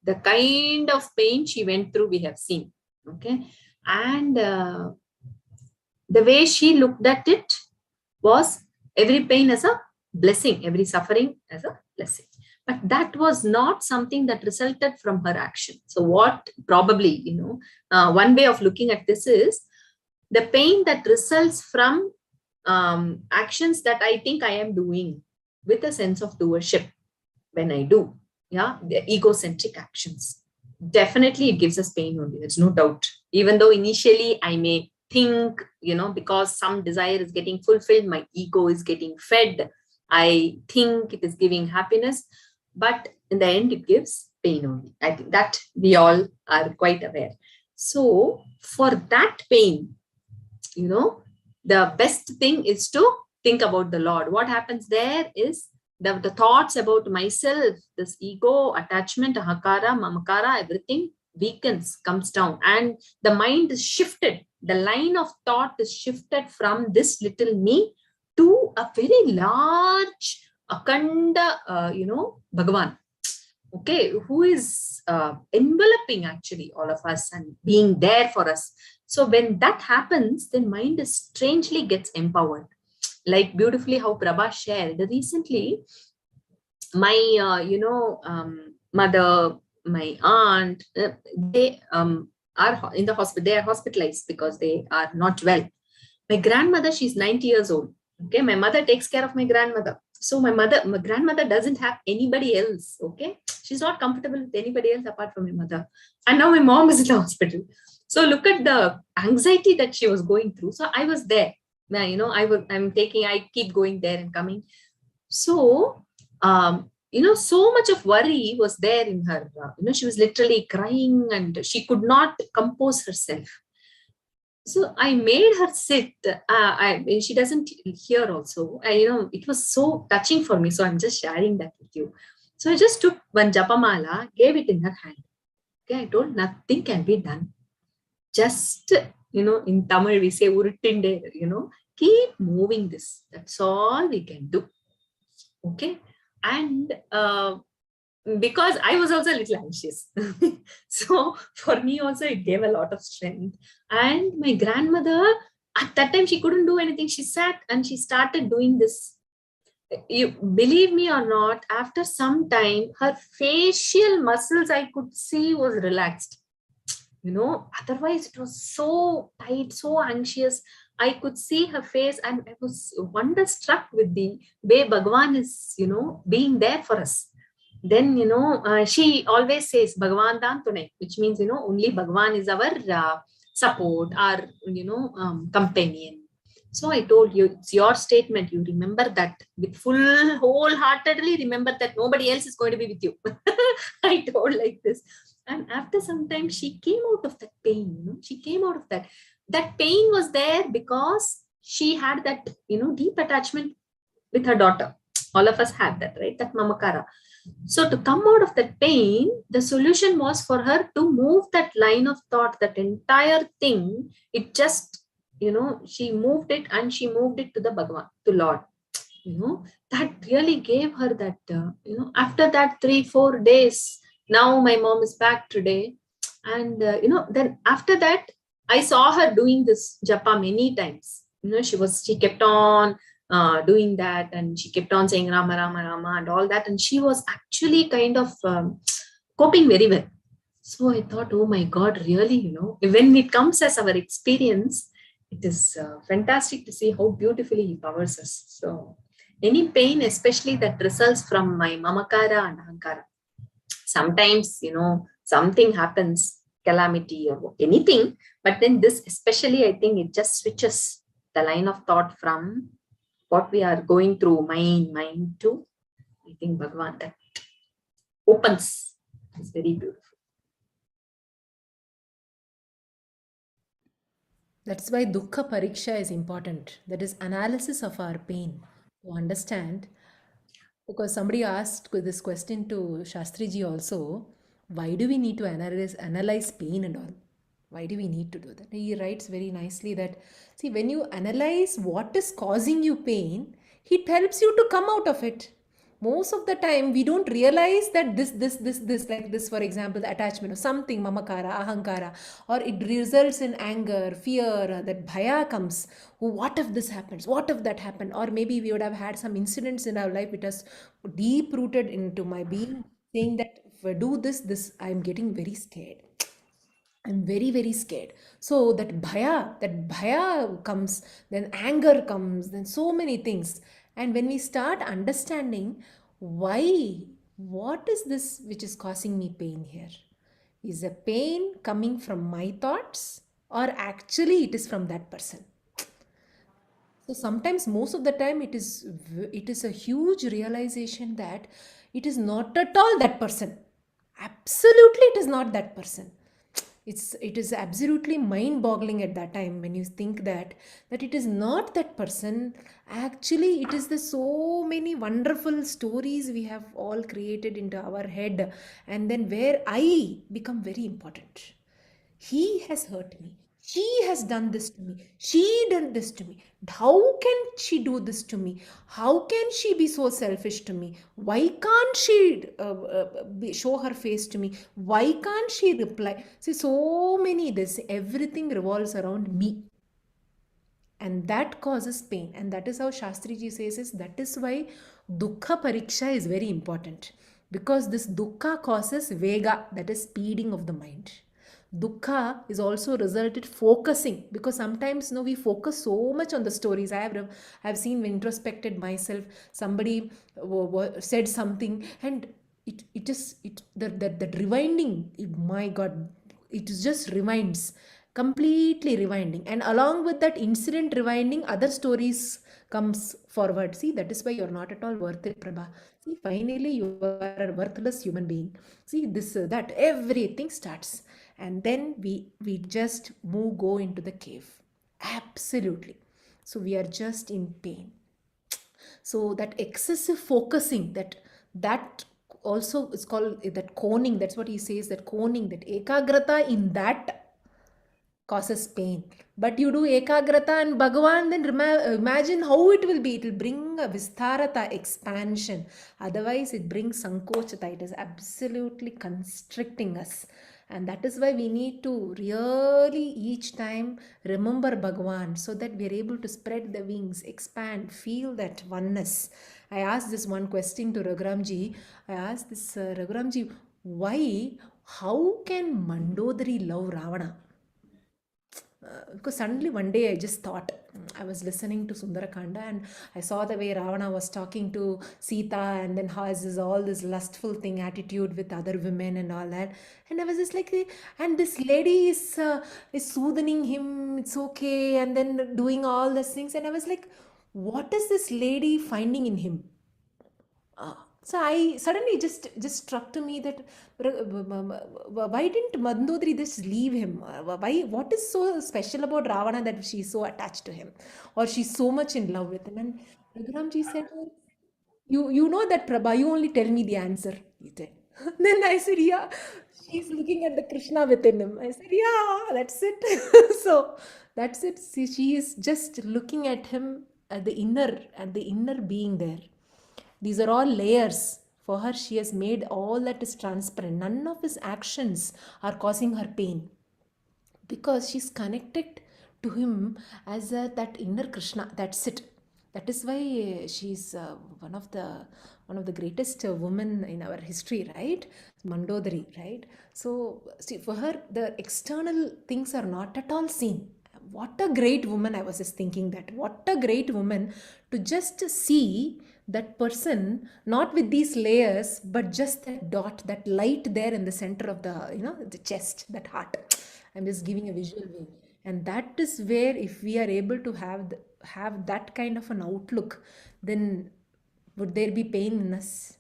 the kind of pain she went through, we have seen. Okay, and the way she looked at it was every pain as a blessing, every suffering as a blessing. But that was not something that resulted from her action. So, what probably, one way of looking at this is the pain that results from actions that I think I am doing with a sense of doership when I do. Yeah, the egocentric actions. Definitely, it gives us pain only. There's no doubt. Even though initially I may think, because some desire is getting fulfilled, my ego is getting fed. I think it is giving happiness, but in the end, it gives pain only. I think that we all are quite aware. So, for that pain, the best thing is to think about the Lord. What happens there is the thoughts about myself, this ego, attachment, ahakara, mamakara, everything weakens, comes down, and the mind is shifted. The line of thought is shifted from this little me to a very large, akanda, Bhagavan. Okay, who is enveloping actually all of us and being there for us. So when that happens, then mind is strangely gets empowered. Like beautifully how Prabha shared recently, my mother, my aunt, they are in the hospital. They are hospitalized because they are not well. My grandmother, she's 90 years old. Okay, my mother takes care of my grandmother. So my grandmother doesn't have anybody else. Okay, she's not comfortable with anybody else apart from my mother. And now my mom is in the hospital. So look at the anxiety that she was going through. So I was there. I keep going there and coming. So so much of worry was there in her. She was literally crying and she could not compose herself. So I made her sit. She doesn't hear also. It was so touching for me. So I'm just sharing that with you. So I just took one japamala, gave it in her hand. Okay, I told nothing can be done. Just, in Tamil we say, urutinde, keep moving this. That's all we can do. Okay. And because I was also a little anxious. So for me also it gave a lot of strength. And my grandmother, at that time, she couldn't do anything. She sat and she started doing this. You believe me or not, after some time, her facial muscles I could see was relaxed. Otherwise it was so tight, so anxious. I could see her face and I was wonderstruck with the way Bhagavan is, being there for us. Then, she always says Bhagavan dan tunai, which means, only Bhagavan is our support, our, companion. So I told you, it's your statement. You remember that with full wholeheartedly, remember that nobody else is going to be with you. I told like this. And after some time, she came out of that pain. She came out of that. That pain was there because she had that, deep attachment with her daughter. All of us had that, right? That mamakara. So to come out of that pain, the solution was for her to move that line of thought, that entire thing. It just, she moved it and she moved it to the Bhagavan, to Lord. That really gave her that, after that 3-4 days, now my mom is back today. And, then after that, I saw her doing this japa many times. She kept on doing that, and she kept on saying Rama, Rama, Rama, and all that. And she was actually kind of coping very well. So I thought, oh my God, really, when it comes as our experience, it is fantastic to see how beautifully he powers us. So any pain, especially that results from my mamakara and ahankara, sometimes, something happens, calamity or anything, but then this especially, I think it just switches the line of thought from what we are going through, mind to, I think Bhagavan, that opens. It's very beautiful. That's why dukkha pariksha is important. That is analysis of our pain to understand. Because somebody asked this question to Shastriji also, why do we need to analyze pain and all? Why do we need to do that? He writes very nicely that, see, when you analyze what is causing you pain, it helps you to come out of it. Most of the time we don't realize that this, like this, for example, the attachment of something, mamakara, ahankara, or it results in anger, fear, that bhaya comes. Oh, what if this happens, what if that happened? Or maybe we would have had some incidents in our life which has deep rooted into my being, saying that if I do this I'm getting very scared. I'm very, very scared. So that bhaya comes, then anger comes, then so many things. And when we start understanding why, what is this which is causing me pain here? Is a pain coming from my thoughts, or actually it is from that person? So sometimes, most of the time, it is a huge realization that it is not at all that person. Absolutely, it is not that person. It is absolutely mind boggling at that time when you think that it is not that person. Actually, it is the so many wonderful stories we have all created into our head, and then where I become very important. He has hurt me. She has done this to me. She done this to me. How can she do this to me? How can she be so selfish to me? Why can't she show her face to me? Why can't she reply? See, so many this, everything revolves around me, and that causes pain. And that is how Shastriji says, is that is why dukkha pariksha is very important, because this dukkha causes vega, that is speeding of the mind. Dukkha is also resulted focusing, because sometimes we focus so much on the stories. I have seen, introspected myself, somebody said something, and it just it that rewinding, my God, it just rewinds, completely rewinding, and along with that incident rewinding, other stories comes forward. See, that is why you're not at all worth it, Prabha. See, finally you are a worthless human being. See, this that everything starts, and then we just go into the cave. Absolutely. So we are just in pain. So that excessive focusing, that also is called that coning. That's what he says, that coning, that ekagrata in that causes pain. But you do ekagrata and Bhagavan, then imagine how it will be. It will bring a vistarata, expansion. Otherwise, it brings sankochata. It is absolutely constricting us. And that is why we need to really each time remember Bhagavan so that we are able to spread the wings, expand, feel that oneness. I asked this one question to Raghuramji. I asked this Raghuramji, why, how can Mandodari love Ravana? Because suddenly one day I just thought, I was listening to Sundarakanda and I saw the way Ravana was talking to Sita and then has this all this lustful thing attitude with other women and all that. And I was just like, and this lady is soothing him, it's okay, and then doing all these things. And I was like, what is this lady finding in him? So I suddenly just struck to me that why didn't Mandodari just leave him? Why? What is so special about Ravana that she's so attached to him, or she's so much in love with him? And Raghuramji said, you know that Prabha, you only tell me the answer. He said. Then I said, yeah, she's looking at the Krishna within him. I said, yeah, that's it. So that's it. See, she is just looking at him at the inner being there. These are all layers. For her, she has made all that is transparent. None of his actions are causing her pain because she's connected to him as that inner Krishna. That's it. That is why she's one of the greatest women in our history, right? Mandodari, right? So see, for her, the external things are not at all seen. What a great woman! I was just thinking that. What a great woman to just see that person not with these layers, but just that dot, that light there in the center of the chest, that heart. I'm just giving a visual way. And that is where, if we are able to have that kind of an outlook, then would there be pain in us?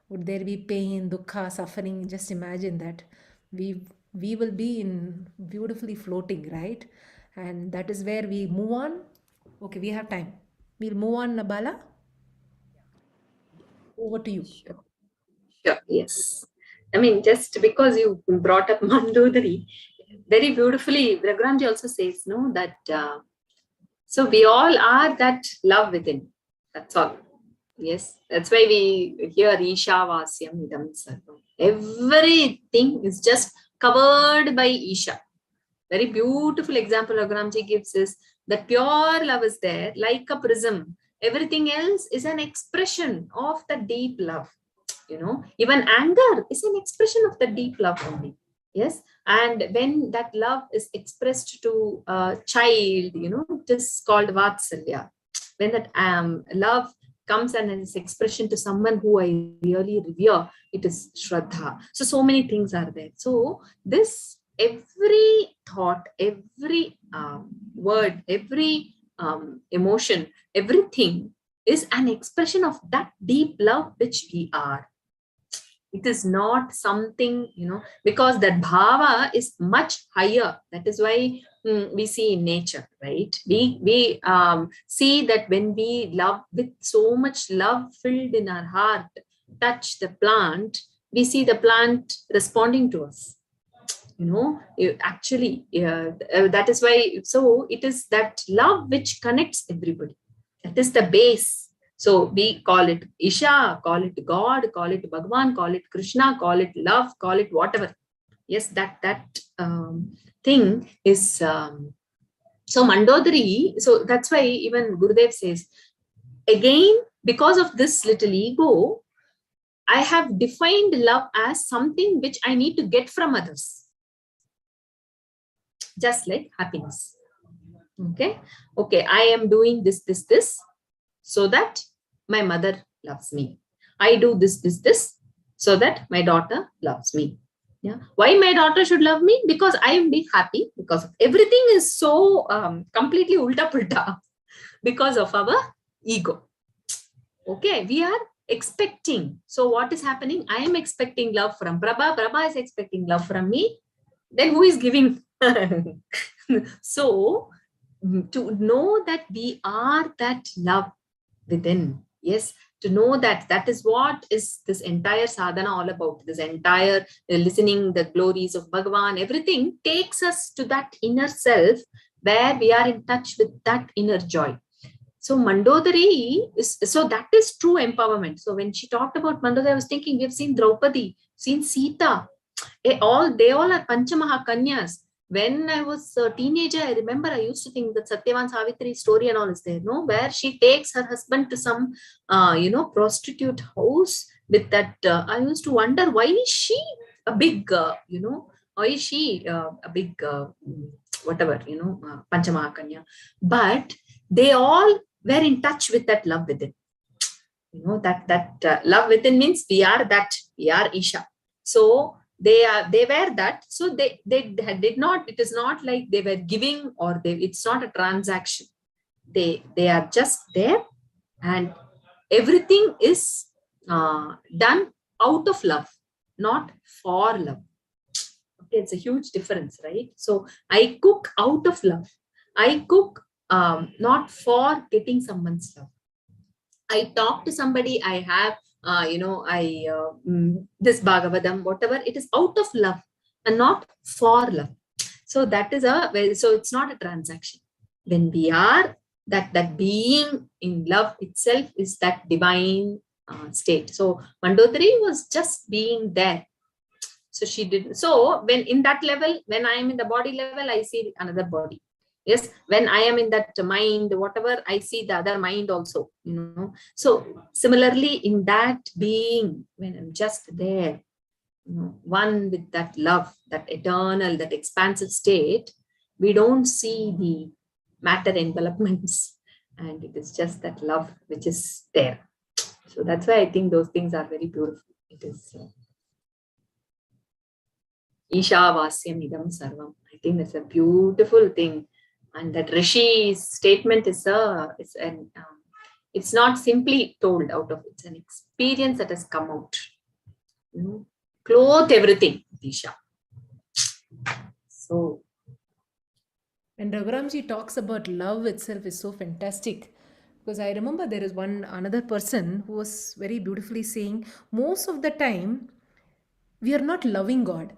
Would there be pain, dukkha, suffering? Just imagine that. We will be in beautifully floating, right? And that is where we move on. Okay, we have time. We'll move on, Nabala. Over to you. Sure. Sure. Yes. I mean, just because you brought up Mandodari, very beautifully, Raghuramji also says, no, that so we all are that love within. That's all. Yes. That's why we hear Isha Vasyam Idam Sarvam. Everything is just covered by Isha. Very beautiful example Raghuramji gives is that pure love is there, like a prism. Everything else is an expression of the deep love. Even anger is an expression of the deep love only. Yes. And when that love is expressed to a child, it is called Vatsalya. When that love comes and is expression to someone who I really revere, it is Shraddha. So many things are there. So this, every thought, every word, every emotion, everything is an expression of that deep love which we are. It is not something, because that bhava is much higher. That is why we see in nature, right? We see that when we love with so much love filled in our heart, touch the plant, we see the plant responding to us. Actually, that is why. So it is that love which connects everybody. That is the base. So we call it Isha, call it God, call it Bhagavan, call it Krishna, call it love, call it whatever. Yes, that thing is. So Mandodari. So that's why even Gurudev says, again, because of this little ego, I have defined love as something which I need to get from others. Just like happiness. Okay, I am doing this, so that my mother loves me. I do this, so that my daughter loves me. Yeah. Why my daughter should love me? Because I will be happy, because everything is so completely ulta pulta because of our ego. Okay, we are expecting. So what is happening? I am expecting love from Prabha. Prabha is expecting love from me. Then who is giving? So to know that we are that love within, Yes, to know that that is what is this entire sadhana all about. This entire listening, the glories of Bhagavan, everything takes us to that inner self where we are in touch with that inner joy. So Mandodari is, so that is true empowerment. So when she talked about Mandodari, I was thinking we've seen Draupadi, seen Sita, they all are Panchamaha Kanyas. When I was a teenager, I remember I used to think that Satyavan Savitri story and all is there, no, where she takes her husband to some, prostitute house with that. I used to wonder why is she a big, why is she a big, whatever, Panchamaha Kanya. But they all were in touch with that love within. That love within means we are Isha. So they were that. So they did not. It is not like they were giving or they. It's not a transaction. They are just there, and everything is done out of love, not for love. Okay, it's a huge difference, right? So I cook out of love. I cook not for getting someone's love. I talk to somebody, I have, this Bhagavatam, whatever, it is out of love and not for love. So that is so it's not a transaction. When we are that being in love itself is that divine state. So Mandodari was just being there. So she did. So when in that level, when I am in the body level, I see another body. Yes, when I am in that mind, whatever, I see the other mind also. So similarly, in that being, when I'm just there, one with that love, that eternal, that expansive state, we don't see the matter envelopments, and it is just that love which is there. So that's why I think those things are very beautiful. It is. Ishavasyam idam sarvam. I think that's a beautiful thing. And that Rishi's statement is it's not simply told out of, it's an experience that has come out. Clothe everything, Isha. So. And Raghuramji talks about love itself is so fantastic. Because I remember there is another person who was very beautifully saying, most of the time, we are not loving God.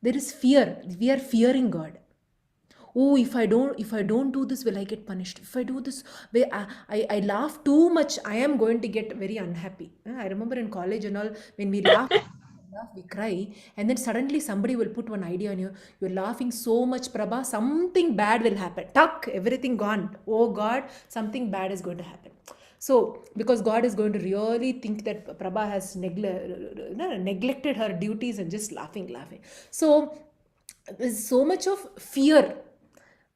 There is fear. We are fearing God. Oh, if I don't do this, will I get punished? If I do this, I laugh too much, I am going to get very unhappy. I remember in college and all, when we laugh, we cry, and then suddenly somebody will put one idea on you. You're laughing so much, Prabha, something bad will happen. Tuck, everything gone. Oh God, something bad is going to happen. So, because God is going to really think that Prabha has neglected her duties and just laughing. So, there's so much of fear.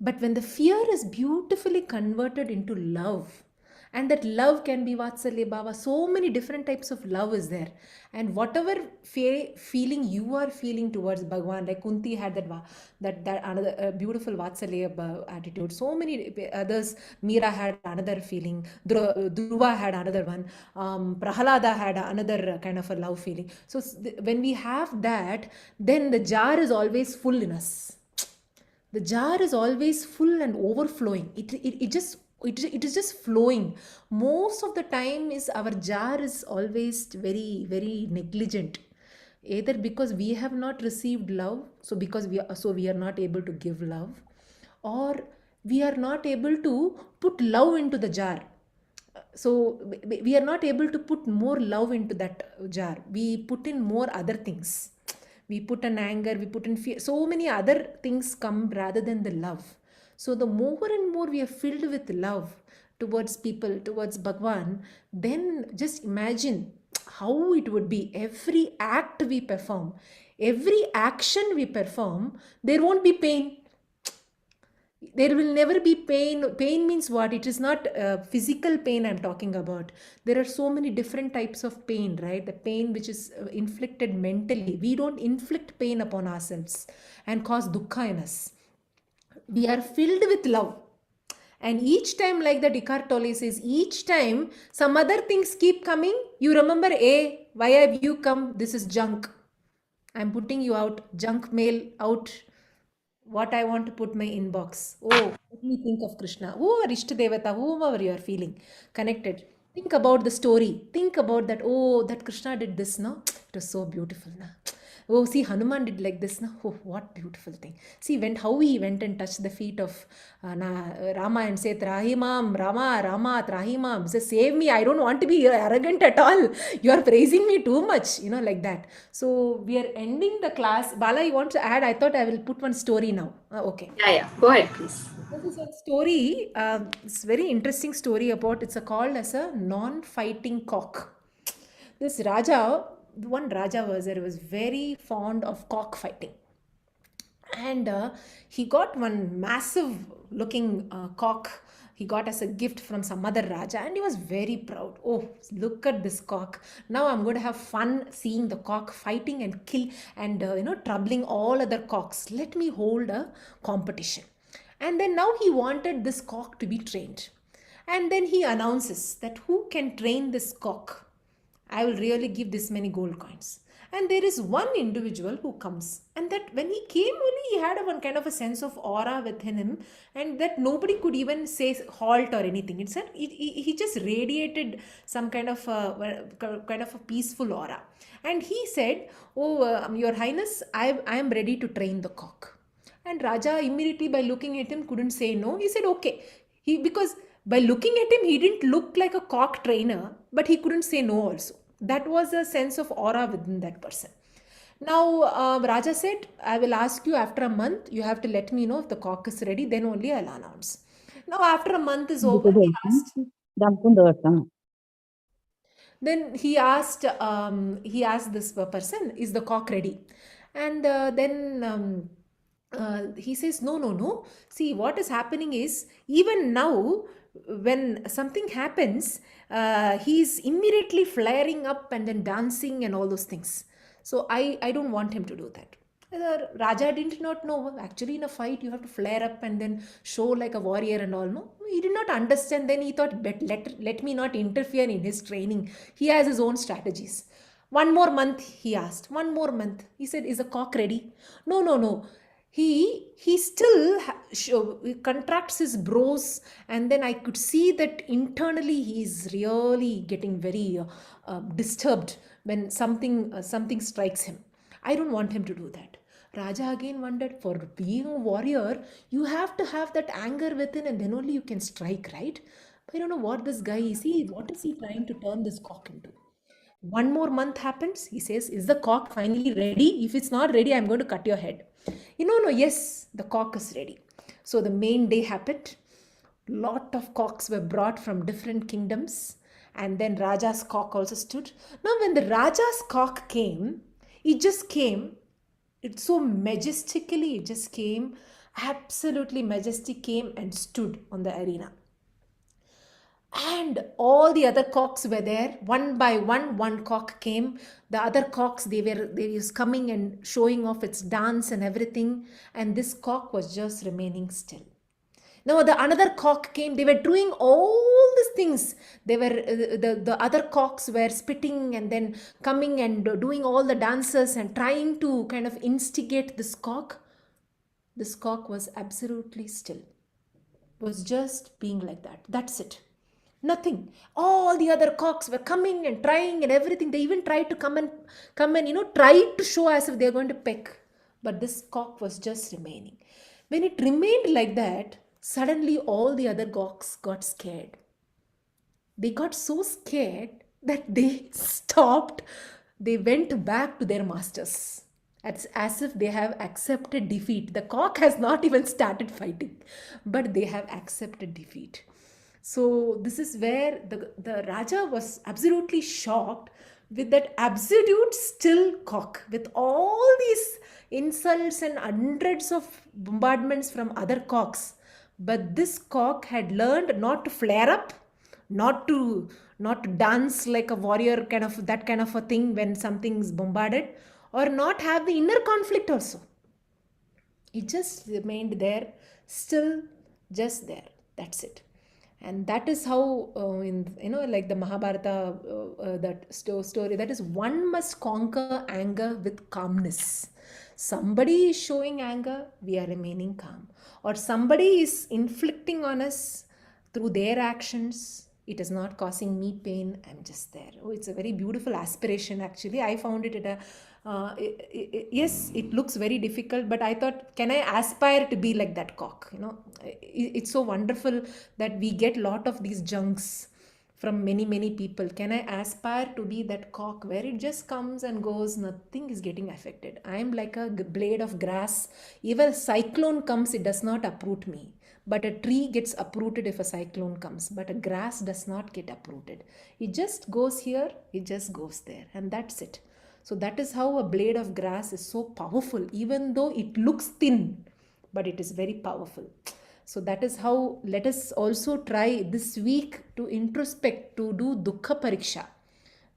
But when the fear is beautifully converted into love, and that love can be Vatsalya Bhava, so many different types of love is there. And whatever feeling you are feeling towards Bhagwan, like Kunti had that another beautiful Vatsalya attitude. So many others, Meera had another feeling, Dhruva had another one, Prahalada had another kind of a love feeling. So when we have that, then the jar is always full in us. The jar is always full and overflowing. It is just flowing. Most of the time is our jar is always very, very negligent, either because we have not received love, so we are not able to give love, or we are not able to put love into the jar. So we are not able to put more love into that jar. We put in more other things. We put in anger, we put in fear, so many other things come rather than the love. So the more and more we are filled with love towards people, towards Bhagwan, then just imagine how it would be. Every act we perform, every action we perform, there won't be pain. There will never be pain means what? It is not physical pain I'm talking about. There are so many different types of pain, right? The pain which is inflicted mentally, we don't inflict pain upon ourselves and cause dukkha in us. We are filled with love, and each time, like the Eckhart Tolle says, each time some other things keep coming, you remember, why have you come? This is junk. I'm putting you out, junk mail out. what I want to put my inbox. Oh, let me think of Krishna. Oh, Rishta Devata, whomever you are feeling connected. Think about the story. Think about that. Oh, that Krishna did this, no? It was so beautiful, na. Oh, see, Hanuman did like this, no? Oh, what beautiful thing. See, how he went and touched the feet of Rama and said, Rahimam, Rama, Rama, Rahimam. Say, save me. I don't want to be arrogant at all. You are praising me too much, like that. So we are ending the class. Bala, you want to add? I thought I will put one story now. Okay. Yeah, yeah. Go ahead, please. This is a story. It's very interesting story about. It's called as a non-fighting cock. This Raja, one Raja was there, was very fond of cock fighting, and he got one massive looking cock. He got as a gift from some other Raja, and he was very proud. Oh, look at this cock. Now I'm going to have fun seeing the cock fighting and kill and troubling all other cocks. Let me hold a competition. And then now he wanted this cock to be trained. And then he announces that who can train this cock? I will really give this many gold coins. And there is one individual who comes, and that when he came, only he had one kind of a sense of aura within him, and that nobody could even say halt or anything. It said he just radiated some kind of a peaceful aura, and he said, "Oh, Your Highness, I am ready to train the cock." And Raja immediately, by looking at him, couldn't say no. He said, "Okay." Because by looking at him, he didn't look like a cock trainer, but he couldn't say no also. That was a sense of aura within that person. Now, Raja said, I will ask you after a month, you have to let me know if the cock is ready, then only I'll announce. Now, after a month is over, he asked, then he asked this person, is the cock ready? And then he says, no, no, no. See, what is happening is, even now, when something happens, he's immediately flaring up and then dancing and all those things. So I don't want him to do that. The Raja did not know. Actually, in a fight, you have to flare up and then show like a warrior and all. No, he did not understand. Then he thought, let me not interfere in his training. He has his own strategies. One more month, he asked. One more month. He said, is the cock ready? No, no, no. He still he contracts his brows, and then I could see that internally he is really getting very disturbed when something strikes him. I don't want him to do that. Raja again wondered, for being a warrior, you have to have that anger within, and then only you can strike, right? I don't know what this guy is. What is he trying to turn this cock into? One more month happens. He says, is the cock finally ready? If it's not ready, I'm going to cut your head. No, yes, the cock is ready. So the main day happened. Lot of cocks were brought from different kingdoms. And then Raja's cock also stood. Now, when the Raja's cock came, it just came. It so majestically, it just came. Absolutely majestic, came and stood on the arena. And all the other cocks were there. One by one cock came. The other cocks, they was coming and showing off its dance and everything, and this cock was just remaining still. Now the another cock came. They were doing all these things. They were the other cocks were spitting and then coming and doing all the dances and trying to kind of instigate this cock. This cock was absolutely still, was just being like that. That's it. Nothing. All the other cocks were coming and trying and everything. They even tried to come and try to show as if they're going to peck. But this cock was just remaining. When it remained like that, suddenly all the other cocks got scared. They got so scared that they stopped. They went back to their masters. It's as if they have accepted defeat. The cock has not even started fighting, but they have accepted defeat. So this is where the Raja was absolutely shocked with that absolute still cock, with all these insults and hundreds of bombardments from other cocks. But this cock had learned not to flare up, not to dance like a warrior, kind of that kind of a thing when something is bombarded, or not have the inner conflict also. It just remained there, still, just there. That's it. And that is how like the Mahabharata, that story, that is, one must conquer anger with calmness. Somebody is showing anger, we are remaining calm. Or somebody is inflicting on us through their actions, it is not causing me pain, I'm just there. Oh, it's a very beautiful aspiration actually. I found it at a yes, it looks very difficult, but I thought, can I aspire to be like that cock? You know, it's so wonderful that we get lot of these junks from many people. Can I aspire to be that cock where it just comes and goes, nothing is getting affected? I am like a blade of grass. Even a cyclone comes, it does not uproot me. But a tree gets uprooted if a cyclone comes, but a grass does not get uprooted. It just goes here, it just goes there, and that's it. So that is how a blade of grass is so powerful, even though it looks thin, but it is very powerful. So that is how, let us also try this week to introspect, to do dukkha pariksha.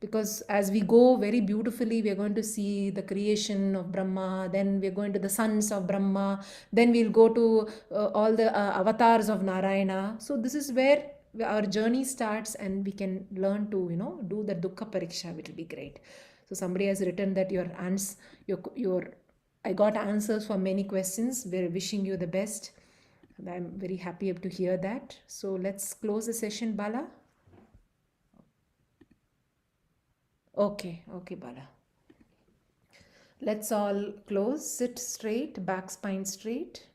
Because as we go very beautifully, we are going to see the creation of Brahma, then we are going to the sons of Brahma, then we'll go to all the avatars of Narayana. So this is where our journey starts, and we can learn to, do the dukkha pariksha, which will be great. So somebody has written that your I got answers for many questions. We're wishing you the best. I'm very happy to hear that. So let's close the session, Bala. Okay, Bala. Let's all close, sit straight, back spine straight.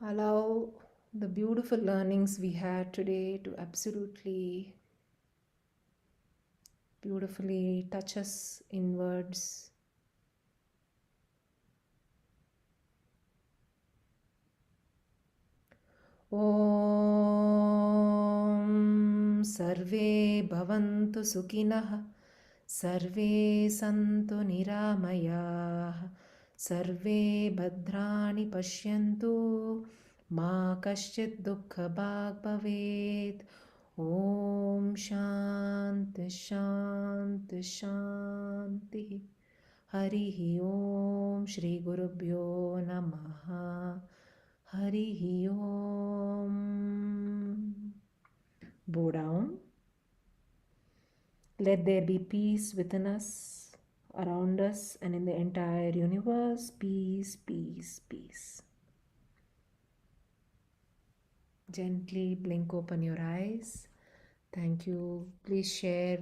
Allow the beautiful learnings we had today to absolutely beautifully touch us inwards. Om Sarve Bhavantu Sukhinah, Sarve Santu Niramayah, Sarve Bhadrani Pashyantu, Ma Kaschit Dukkha Bhag Bhavet. Om Shanti Shanti Shanti. Harihi Om Shri Gurubhyo Namaha. Harihi Om. Bow down. Let there be peace within us, around us, and in the entire universe. Peace, peace, peace. Gently blink open your eyes. Thank you. Please share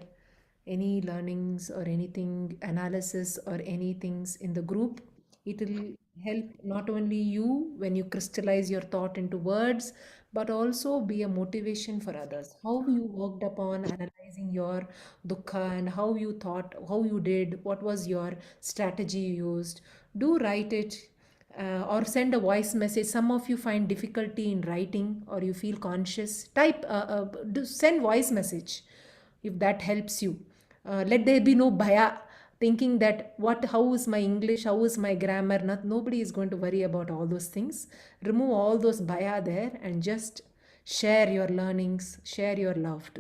any learnings or anything, analysis or anything in the group. It will help not only you when you crystallize your thought into words, but also be a motivation for others. How you worked upon analyzing your dukkha and how you thought, how you did, what was your strategy you used. Do write it, or send a voice message. Some of you find difficulty in writing or you feel conscious. Send voice message if that helps you. Let there be no bhaya, thinking that how is my English, how is my grammar. Nobody is going to worry about all those things. Remove all those bhaya there and just share your learnings, share your love to